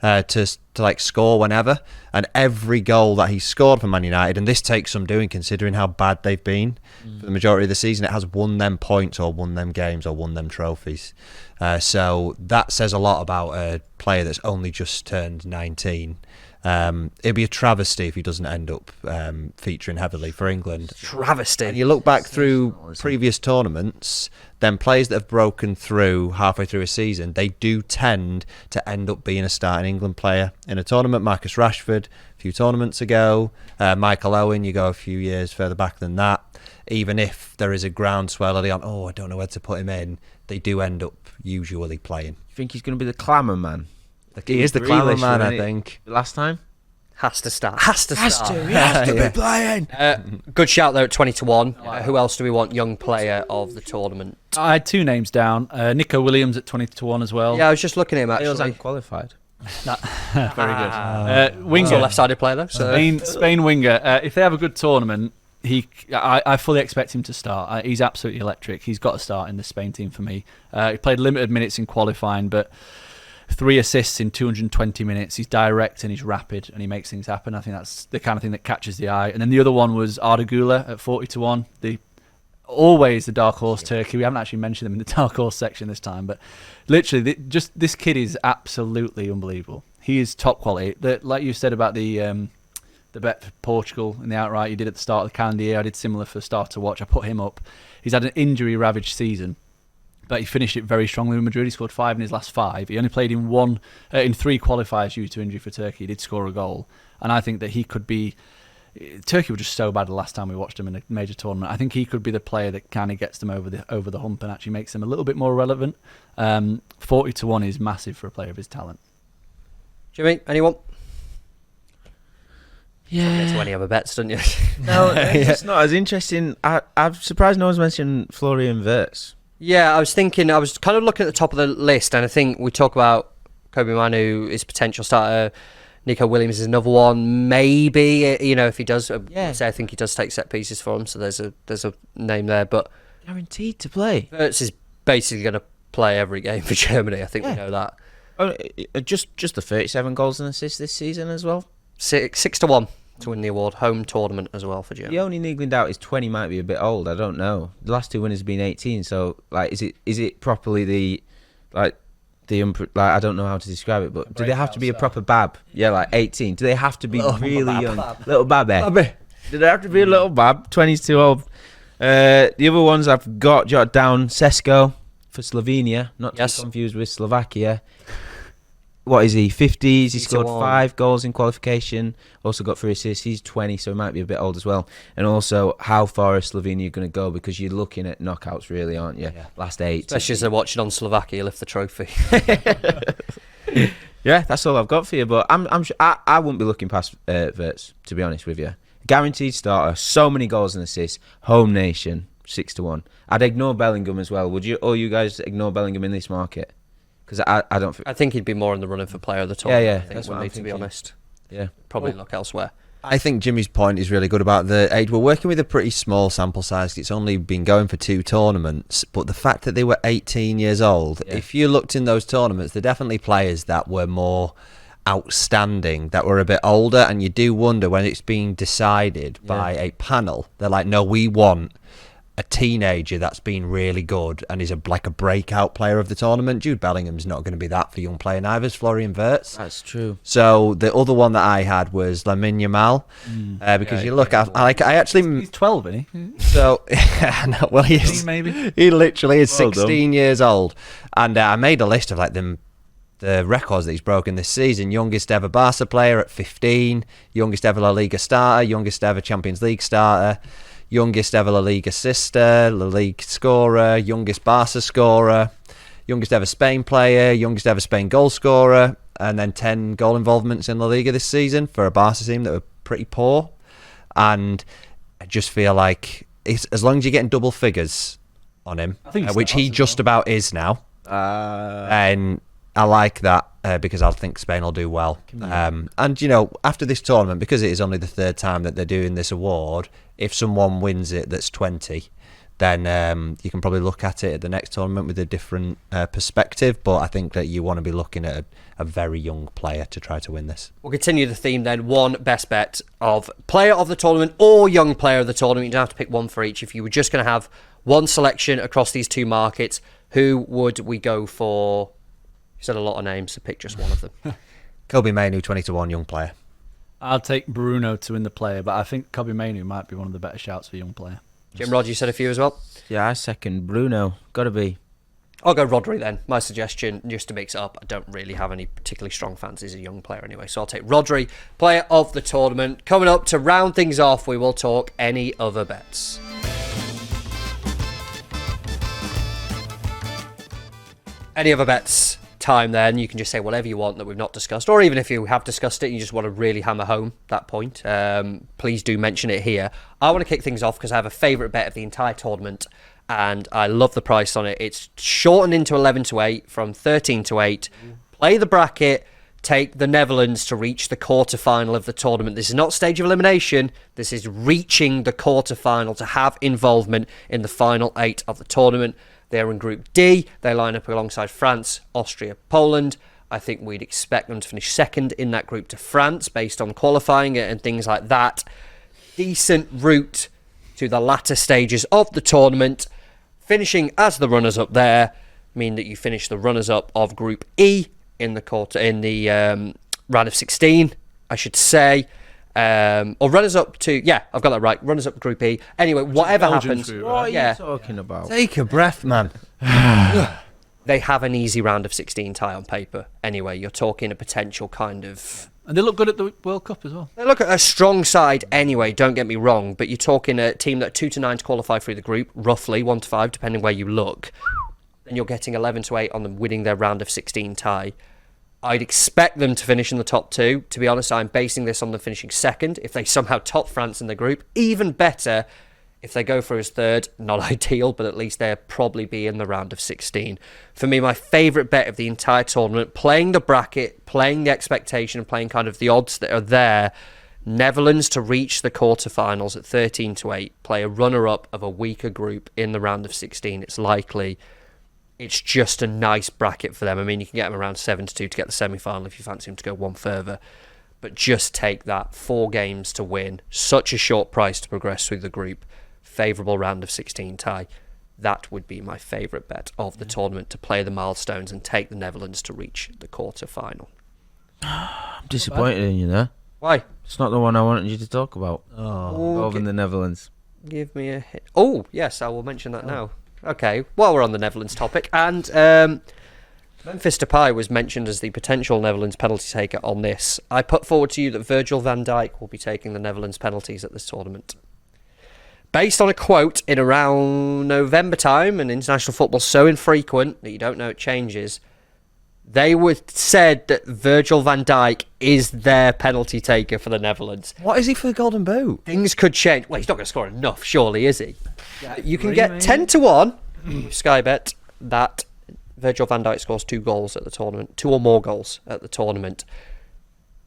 to like score whenever. And every goal that he's scored for Man United, and this takes some doing considering how bad they've been for the majority of the season, it has won them points or won them games or won them trophies. So that says a lot about a player that's only just turned 19. It'd be a travesty if he doesn't end up featuring heavily for England. Travesty. And you look back through previous tournaments, then players that have broken through halfway through a season, they do tend to end up being a starting England player. In a tournament, Marcus Rashford, a few tournaments ago, Michael Owen, you go a few years further back than that. Even if there is a groundswell early on, I don't know where to put him in, they do end up usually playing. You think he's going to be the clamour man? He is the clamour man, I think. Last time? Has to start. Has to start. He has to be playing. Good shout there at 20-1. Who else do we want? Young player of the tournament. I had 2 names down. Nico Williams at 20-1 as well. Yeah, I was just looking at him actually. Wales unqualified. Very good. Winger. Also a left-sided player though. So. Spain winger. If they have a good tournament, I fully expect him to start. He's absolutely electric. He's got to start in the Spain team for me. He played limited minutes in qualifying, but 3 assists in 220 minutes. He's direct and he's rapid and he makes things happen. I think that's the kind of thing that catches the eye. And then the other one was Arda Güler at 40-1. Always the dark horse Turkey. We haven't actually mentioned them in the dark horse section this time, but literally, just this kid is absolutely unbelievable. He is top quality. Like you said about the bet for Portugal in the outright, you did at the start of the calendar year. I did similar for Start to Watch. I put him up. He's had an injury-ravaged season, but he finished it very strongly with Madrid. He scored 5 in his last 5. He only played in 3 qualifiers due to injury for Turkey. He did score a goal, and I think that he could be. Turkey were just so bad the last time we watched them in a major tournament. I think he could be the player that kind of gets them over the hump and actually makes them a little bit more relevant. 40-1 is massive for a player of his talent. Jimmy, anyone? Yeah. Get to any other bets, don't you? No, it's not as interesting. I'm surprised no one's mentioned Florian Wirtz. Yeah, I was kind of looking at the top of the list, and I think we talk about Kobe Manu, his potential starter. Nico Williams is another one. Maybe, if he does, I think he does take set pieces for him, so there's a name there. But Guaranteed to play. Wirtz is basically going to play every game for Germany. I think we know that. Oh, just the 37 goals and assists this season as well. 6-1 to win the award. Home tournament as well for Germany. The only niggling doubt is 20 might be a bit old. I don't know. The last 2 winners have been 18. So, is it properly I don't know how to describe it, but do they have to be a proper bab? Yeah, like 18. Do they have to be really young? Little babby. Do they have to be a little bab? 20's too old. The other ones I've got jotted down: Sesko for Slovenia, not to be confused with Slovakia. What is he? 50s. He scored 5 goals in qualification. Also got 3 assists. He's 20, so he might be a bit old as well. And also, how far is Slovenia going to go? Because you're looking at knockouts, really, aren't you? Yeah. Last 8. Especially as they're watching on Slovakia lift the trophy. Yeah, that's all I've got for you. But I wouldn't be looking past Wirtz, to be honest with you. Guaranteed starter. So many goals and assists. Home nation. 6-1. I'd ignore Bellingham as well. Would you? Or you guys ignore Bellingham in this market? Because I don't. I think he'd be more in the running for player of the tournament. Yeah. I think, That's what I'm to be honest. Yeah. Probably look elsewhere. I think Jimmy's point is really good about the age. We're working with a pretty small sample size. It's only been going for 2 tournaments, but the fact that they were 18 years old, if you looked in those tournaments, they're definitely players that were more outstanding, that were a bit older, and you do wonder when it's being decided by a panel, they're like, no, we want a teenager that's been really good and is like a breakout player of the tournament. Jude Bellingham's not going to be that for young player, neither is Florian Wirtz. That's true. So the other one that I had was Lamine Yamal, because you look at, I actually, He's 12, isn't he? so no, well, he literally is 16 years old, and I made a list of like the records that he's broken this season. Youngest ever Barca player at 15, youngest ever La Liga starter, youngest ever Champions League starter, youngest ever La Liga assister, La Liga scorer, youngest Barca scorer, youngest ever Spain player, youngest ever Spain goal scorer, and then 10 goal involvements in La Liga this season for a Barca team that were pretty poor. And I just feel like as long as you're getting double figures on him, which he just about is now, and I like that because I think Spain will do well. And, after this tournament, because it is only the 3rd time that they're doing this award, if someone wins it that's 20, then you can probably look at it at the next tournament with a different perspective. But I think that you want to be looking at a very young player to try to win this. We'll continue the theme then. One best bet of player of the tournament or young player of the tournament. You don't have to pick one for each. If you were just going to have one selection across these 2 markets, who would we go for? You said a lot of names, so pick just one of them. Kobe Mainoo, 20-1 young player. I'll take Bruno to win the player, but I think Kobe Mainoo might be one of the better shouts for young player. Jim Rod, you said a few as well? Yeah, I second Bruno. Gotta be. I'll go Rodri then. My suggestion, just to mix it up, I don't really have any particularly strong fancies as a young player anyway, so I'll take Rodri, player of the tournament. Coming up to round things off, we will talk any other bets. Any other bets? Time then you can just say whatever you want that we've not discussed, or even if you have discussed it and you just want to really hammer home that point, please do mention it here. I want to kick things off because I have a favourite bet of the entire tournament and I love the price on it. It's shortened into 11-8 from 13-8. Play the bracket, take the Netherlands to reach the quarter-final of the tournament. This is not stage of elimination, this is reaching the quarter-final to have involvement in the final 8 of the tournament. They're in Group D. They line up alongside France, Austria, Poland. I think we'd expect them to finish second in that group to France based on qualifying it and things like that. Decent route to the latter stages of the tournament. Finishing as the runners-up there mean that you finish the runners-up of Group E in the round of 16, I should say. Or runners-up to... Yeah, I've got that right. Runners-up Group E. Anyway, whatever happens... What are you talking about? Take a breath, man. They have an easy round of 16 tie on paper. Anyway, you're talking a potential kind of... And they look good at the World Cup as well. They look at a strong side anyway, don't get me wrong, but you're talking a team that 2-9 to qualify through the group, roughly 1-5, depending where you look. Then you're getting 11-8 on them winning their round of 16 tie. I'd expect them to finish in the top 2. To be honest, I'm basing this on them finishing second. If they somehow top France in the group, even better. If they go through as third, not ideal, but at least they'll probably be in the round of 16. For me, my favourite bet of the entire tournament, playing the bracket, playing the expectation, and playing kind of the odds that are there. Netherlands to reach the quarterfinals at 13-8, play a runner-up of a weaker group in the round of 16. It's likely. It's just a nice bracket for them. I mean, you can get them around 7-2 to get the semi-final if you fancy them to go one further. But just take that. 4 games to win. Such a short price to progress through the group. Favourable round of 16 tie. That would be my favourite bet of the tournament, to play the milestones and take the Netherlands to reach the quarter-final. I'm disappointed in you there. Why? It's not the one I wanted you to talk about. Oh, Over in the Netherlands. Give me a hit. Oh, yes, I will mention that now. Okay, while we're on the Netherlands topic, and Memphis Depay was mentioned as the potential Netherlands penalty taker on this. I put forward to you that Virgil van Dijk will be taking the Netherlands penalties at this tournament. Based on a quote in around November time, and international football so infrequent that you don't know it changes, they said that Virgil van Dijk is their penalty taker for the Netherlands. What is he for the Golden Boot? Things could change. Well, he's not going to score enough, surely, is he? You can get 10-1 Sky Bet that Virgil van Dijk scores 2 goals at the tournament, 2 or more goals at the tournament.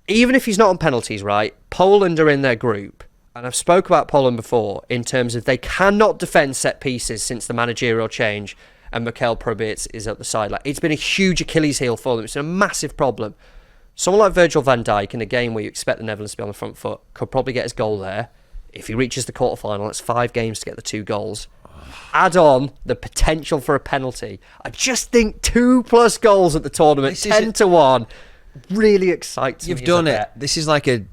Even if he's not on penalties, right? Poland are in their group, and I've spoke about Poland before in terms of they cannot defend set pieces since the managerial change, and Mikel Probitz is at the sideline. It's been a huge Achilles heel for them. It's a massive problem. Someone like Virgil van Dijk in a game where you expect the Netherlands to be on the front foot could probably get his goal there. If he reaches the quarterfinal, it's 5 games to get the 2 goals. Add on the potential for a penalty. I just think 2+ goals at the tournament, 10-1, really excites me. You've done it. This is like a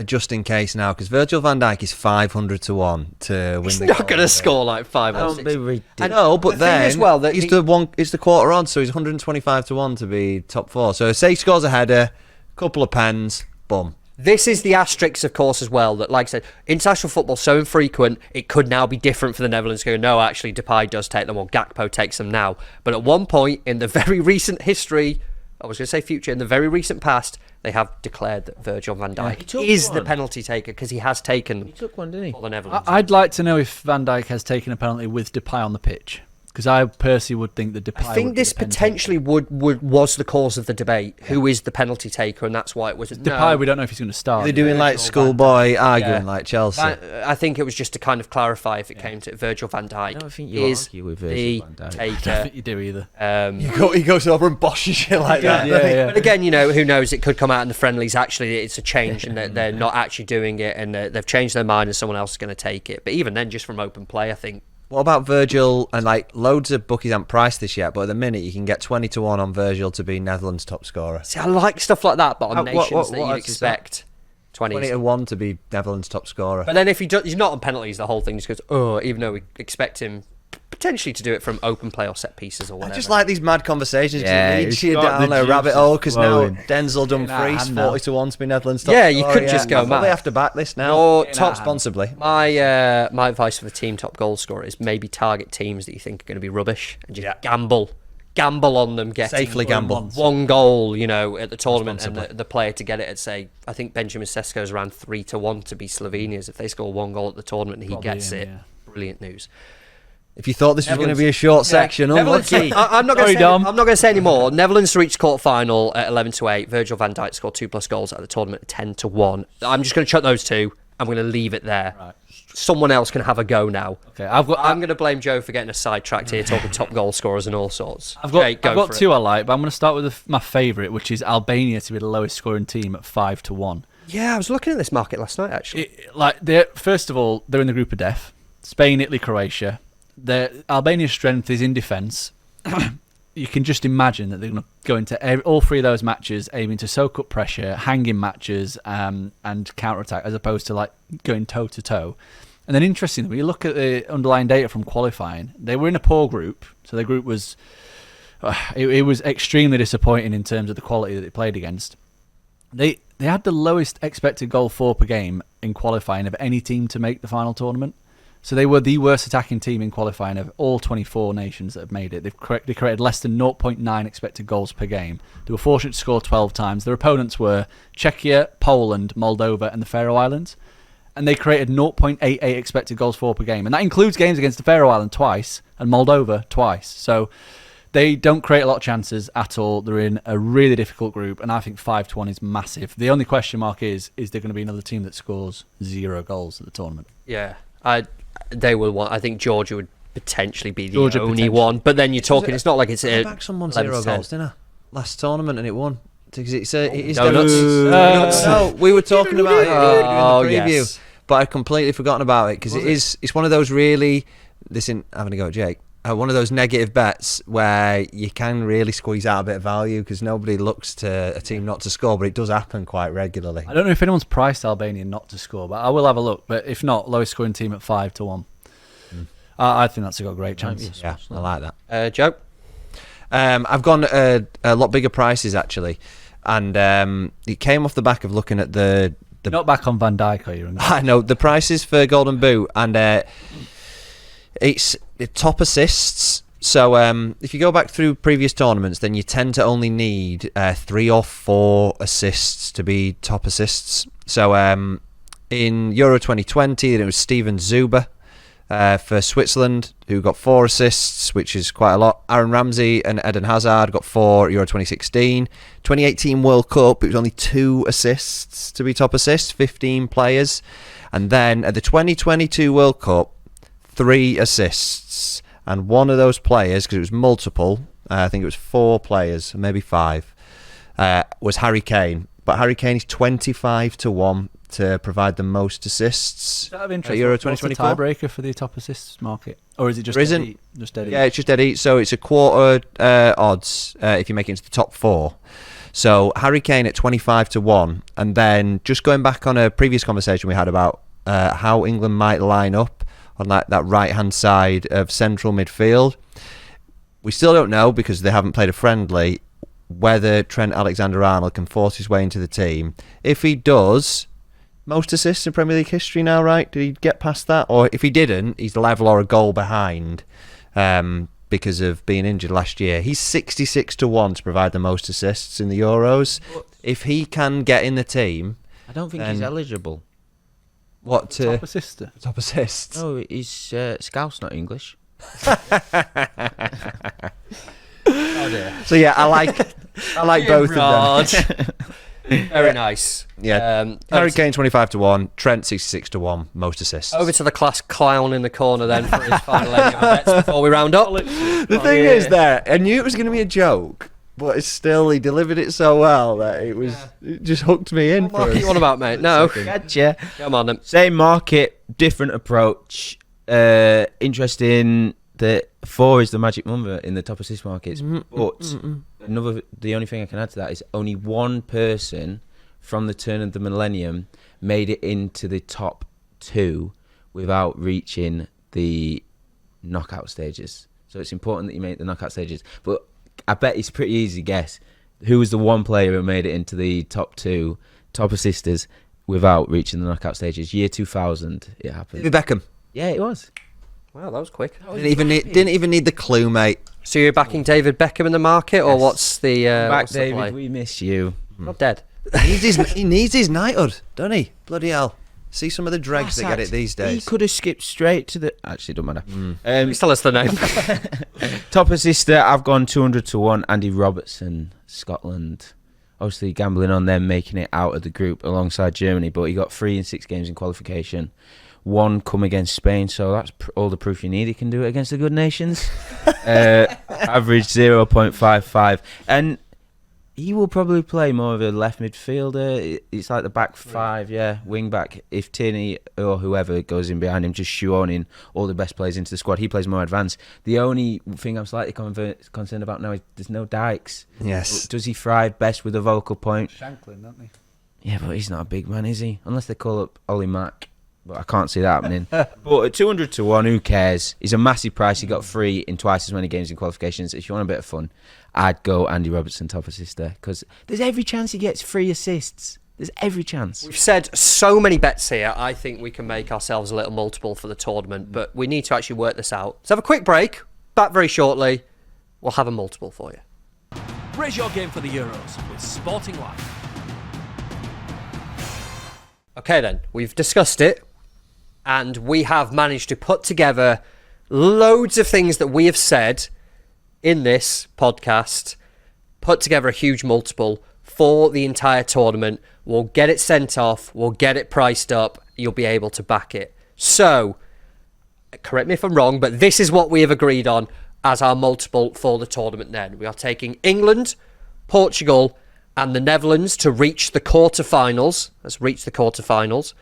just in case now, because Virgil van Dijk is 500-1 to win the He's not going to score like 5 or 6. Don't be ridiculous. I know, but then as well, that he's the quarter odds, so he's 125-1 to be top 4. So say he scores a header, couple of pens, boom. This is the asterisk, of course, as well, that, like I said, international football so infrequent, it could now be different for the Netherlands to go, no, actually, Depay does take them, or Gakpo takes them now. But at one point in the very recent history, I was going to say future, in the very recent past, they have declared that Virgil van Dijk is the penalty taker, because he has taken He took one, didn't he? for the Netherlands. I'd like to know if Van Dijk has taken a penalty with Depay on the pitch, because I personally would think that Depay. I think this potentially was the cause of the debate. Who is the penalty taker, and that's why it was Depay. We don't know if he's going to start. They're doing like schoolboy arguing like Chelsea. I think it was just to kind of clarify if it came to Virgil van Dijk. I don't think you is argue with the Virgil van Dijk. I don't taker. think you do either. He goes over and boshes you like that. Yeah. But again, who knows? It could come out in the friendlies. Actually, it's a change, and they're not actually doing it, and they've changed their mind, and someone else is going to take it. But even then, just from open play, I think. What about Virgil? And like loads of bookies haven't priced this yet, but at the minute you can get 20-1 on Virgil to be Netherlands top scorer. See, I like stuff like that, but on nations what that you'd odds is that? expect 20. 20-1 to be Netherlands top scorer. But then if he's not on penalties, the whole thing just goes, oh, even though we expect him potentially to do it from open play or set pieces or whatever. I just like these mad conversations. Yeah, It leads it's you got down the a rabbit juices hole, because now flowing. Denzel Dumfries 40-1 to be Netherlands top Yeah, scorer. you could just go I'll probably mad. have to back this now. Or top Responsibly. My advice for the team top goal scorer is maybe target teams that you think are going to be rubbish and just gamble gamble on them getting Safely gamble. one goal, at the tournament, and Responsibly. the player to get it at, say, I think Benjamin Sesko's around 3-1 to be Slovenia's. If they score one goal at the tournament and he gets it, brilliant news. If you thought this was going to be a short section, unlucky. I'm not going to say any more. Netherlands reached quarter-final at 11-8. Virgil van Dijk scored 2+ goals at the tournament at 10-1. I'm just going to chuck those two. I'm going to leave it there. Right. Someone else can have a go now. Okay, I'm going to blame Joe for getting us sidetracked here, talking top goal scorers and all sorts. I've got two I like, but I'm going to start with my favourite, which is Albania to be the lowest scoring team at 5-1. Yeah, I was looking at this market last night, actually. First of all, they're in the group of death. Spain, Italy, Croatia. Albania's strength is in defence. You can just imagine that they're going to go into all three of those matches aiming to soak up pressure, hanging matches, and counter-attack, as opposed to going toe-to-toe. And then interestingly, when you look at the underlying data from qualifying, they were in a poor group. So their group was it was extremely disappointing in terms of the quality that they played against. They had the lowest expected goal for per game in qualifying of any team to make the final tournament. So they were the worst attacking team in qualifying of all 24 nations that have made it. They created less than 0.9 expected goals per game. They were fortunate to score 12 times. Their opponents were Czechia, Poland, Moldova and the Faroe Islands. And they created 0.88 expected goals for per game. And that includes games against the Faroe Islands twice and Moldova twice. So they don't create a lot of chances at all. They're in a really difficult group. And I think 5-1 is massive. The only question mark is there going to be another team that scores 0 goals at the tournament? Yeah, they will want. I think Georgia would potentially be the only one. But then you're talking. It's not like it's I backed someone 0 goals, didn't I? Last tournament and it won. Because it is donuts. No, we were talking about it in the preview, yes. but I'd completely forgotten about it because it's one of those really. Listen, having a go at Jake. One of those negative bets where you can really squeeze out a bit of value because nobody looks to a team not to score, but it does happen quite regularly. I don't know if anyone's priced Albania not to score, but I will have a look. But if not, lowest scoring team at 5-1. I think that's got a great chance. Yeah, I like that. Joe? I've gone a lot bigger prices actually, and it came off the back of looking at the Not back on Van Dijk, are you? I know the prices for Golden Boot, and it's top assists. So if you go back through previous tournaments, then you tend to only need 3 or 4 assists to be top assists. So in Euro 2020, it was Steven Zuber for Switzerland, who got 4 assists, which is quite a lot. Aaron Ramsey and Eden Hazard got 4 Euro 2016. 2018 World Cup, it was only 2 assists to be top assists, 15 players. And then at the 2022 World Cup, 3 assists. And one of those players, because it was multiple, I think it was 4 players, maybe 5, was Harry Kane. But Harry Kane is 25-1 to provide the most assists Out of interest, at Euro what's the 2024. tiebreaker for the top assists market? Or is it just There isn't. dead heat? Just dead heat? Yeah, it's just dead heat. So it's a quarter odds if you make it into the top 4. So Harry Kane at 25-1. And then just going back on a previous conversation we had about how England might line up on that right-hand side of central midfield. We still don't know because they haven't played a friendly whether Trent Alexander-Arnold can force his way into the team. If he does, most assists in Premier League history now, right? Did he get past that? Or if he didn't, he's level or a goal behind because of being injured last year. He's 66-1 to provide the most assists in the Euros. If he can get in the team... I don't think he's eligible. What to... Top assister. Top assists? Oh, he's Scouse, not English. Oh dear. So yeah, I like both of them. Very nice. Yeah. Harry Kane 25-1, Trent 66-1, most assists. Over to the class clown in the corner then for his final leg of bets before we round up. The thing is that I knew it was going to be a joke, but it's still, he delivered it so well that it just hooked me in. What are you on about, mate? No. Gotcha. Come on then. Same market, different approach. Interesting that 4 is the magic number in the top assist markets. But the only thing I can add to that is only one person from the turn of the millennium made it into the top 2 without reaching the knockout stages. So it's important that you make the knockout stages. But I bet it's a pretty easy guess. Who was the one player who made it into the top 2 top assisters without reaching the knockout stages? Year 2000 it happened. David Beckham. Yeah, it was. Wow, that was quick. Didn't even need the clue, mate. So you're backing David Beckham in the market, or Yes. what's the Back, what's the David. play? We miss you. Not dead. He needs his knighthood, doesn't he? Bloody hell. See some of the dregs that get it these He days. could have skipped straight to the. Actually, don't matter. Please tell us the name. Top assist, I've gone 200 to 1. Andy Robertson, Scotland. Obviously, gambling on them making it out of the group alongside Germany, but he got 3 in 6 games in qualification. 1 come against Spain, so that's all the proof you need. He can do it against the good nations. Average 0.55. And he will probably play more of a left midfielder. It's like the back 5, wing back. If Tierney or whoever goes in behind him, just shoehorning all the best players into the squad, he plays more advanced. The only thing I'm slightly concerned about now is there's no Dykes. Yes. Does he thrive best with a vocal point? Shanklin, don't they? Yeah, but he's not a big man, is he? Unless they call up Ollie Mack. But I can't see that happening. But at 200 to 1, who cares? He's a massive price. He got 3 in twice as many games in qualifications. If you want a bit of fun, I'd go Andy Robertson top assist there, because there's every chance he gets 3 assists. There's every chance. We've said so many bets here. I think we can make ourselves a little multiple for the tournament, but we need to actually work this out. Let's have a quick break. Back very shortly. We'll have a multiple for you. Raise your game for the Euros with Sporting Life. Okay then, we've discussed it, and we have managed to put together loads of things that we have said in this podcast, put together a huge multiple for the entire tournament. We'll get it sent off, we'll get it priced up, you'll be able to back it. So, correct me if I'm wrong, but this is what we have agreed on as our multiple for the tournament then. We are taking England, Portugal, and the Netherlands to reach the quarterfinals. Let's reach the quarterfinals.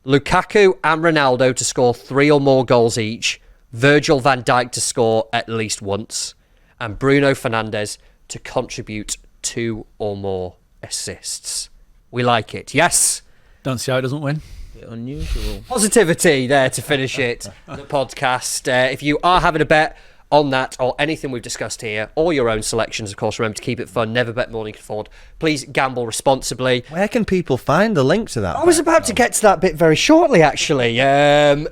Lukaku and Ronaldo to score 3 or more goals each. Virgil van Dijk to score at least once. And Bruno Fernandes to contribute 2 or more assists. We like it, yes? Don't see how it doesn't win. Bit unusual. Positivity there to finish it, the podcast. If you are having a bet on that or anything we've discussed here, or your own selections, of course, remember to keep it fun. Never bet more than you can afford. Please gamble responsibly. Where can people find the link to that? I was about to get to that bit very shortly, actually. I'm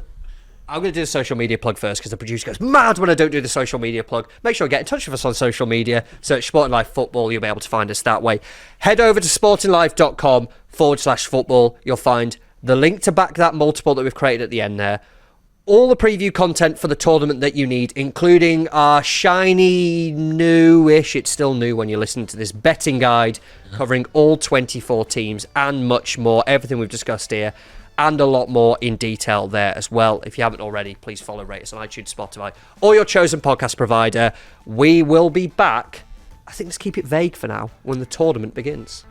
going to do the social media plug first, because the producer goes mad when I don't do the social media plug. Make sure you get in touch with us on social media. Search Sporting Life Football. You'll be able to find us that way. Head over to sportinglife.com/football. You'll find the link to back that multiple that we've created at the end there. All the preview content for the tournament that you need, including our shiny, new-ish, it's still new when you're listening to this, betting guide covering all 24 teams and much more. Everything we've discussed here and a lot more in detail there as well. If you haven't already, please follow, rate us on iTunes, Spotify, or your chosen podcast provider. We will be back, I think let's keep it vague for now, when the tournament begins.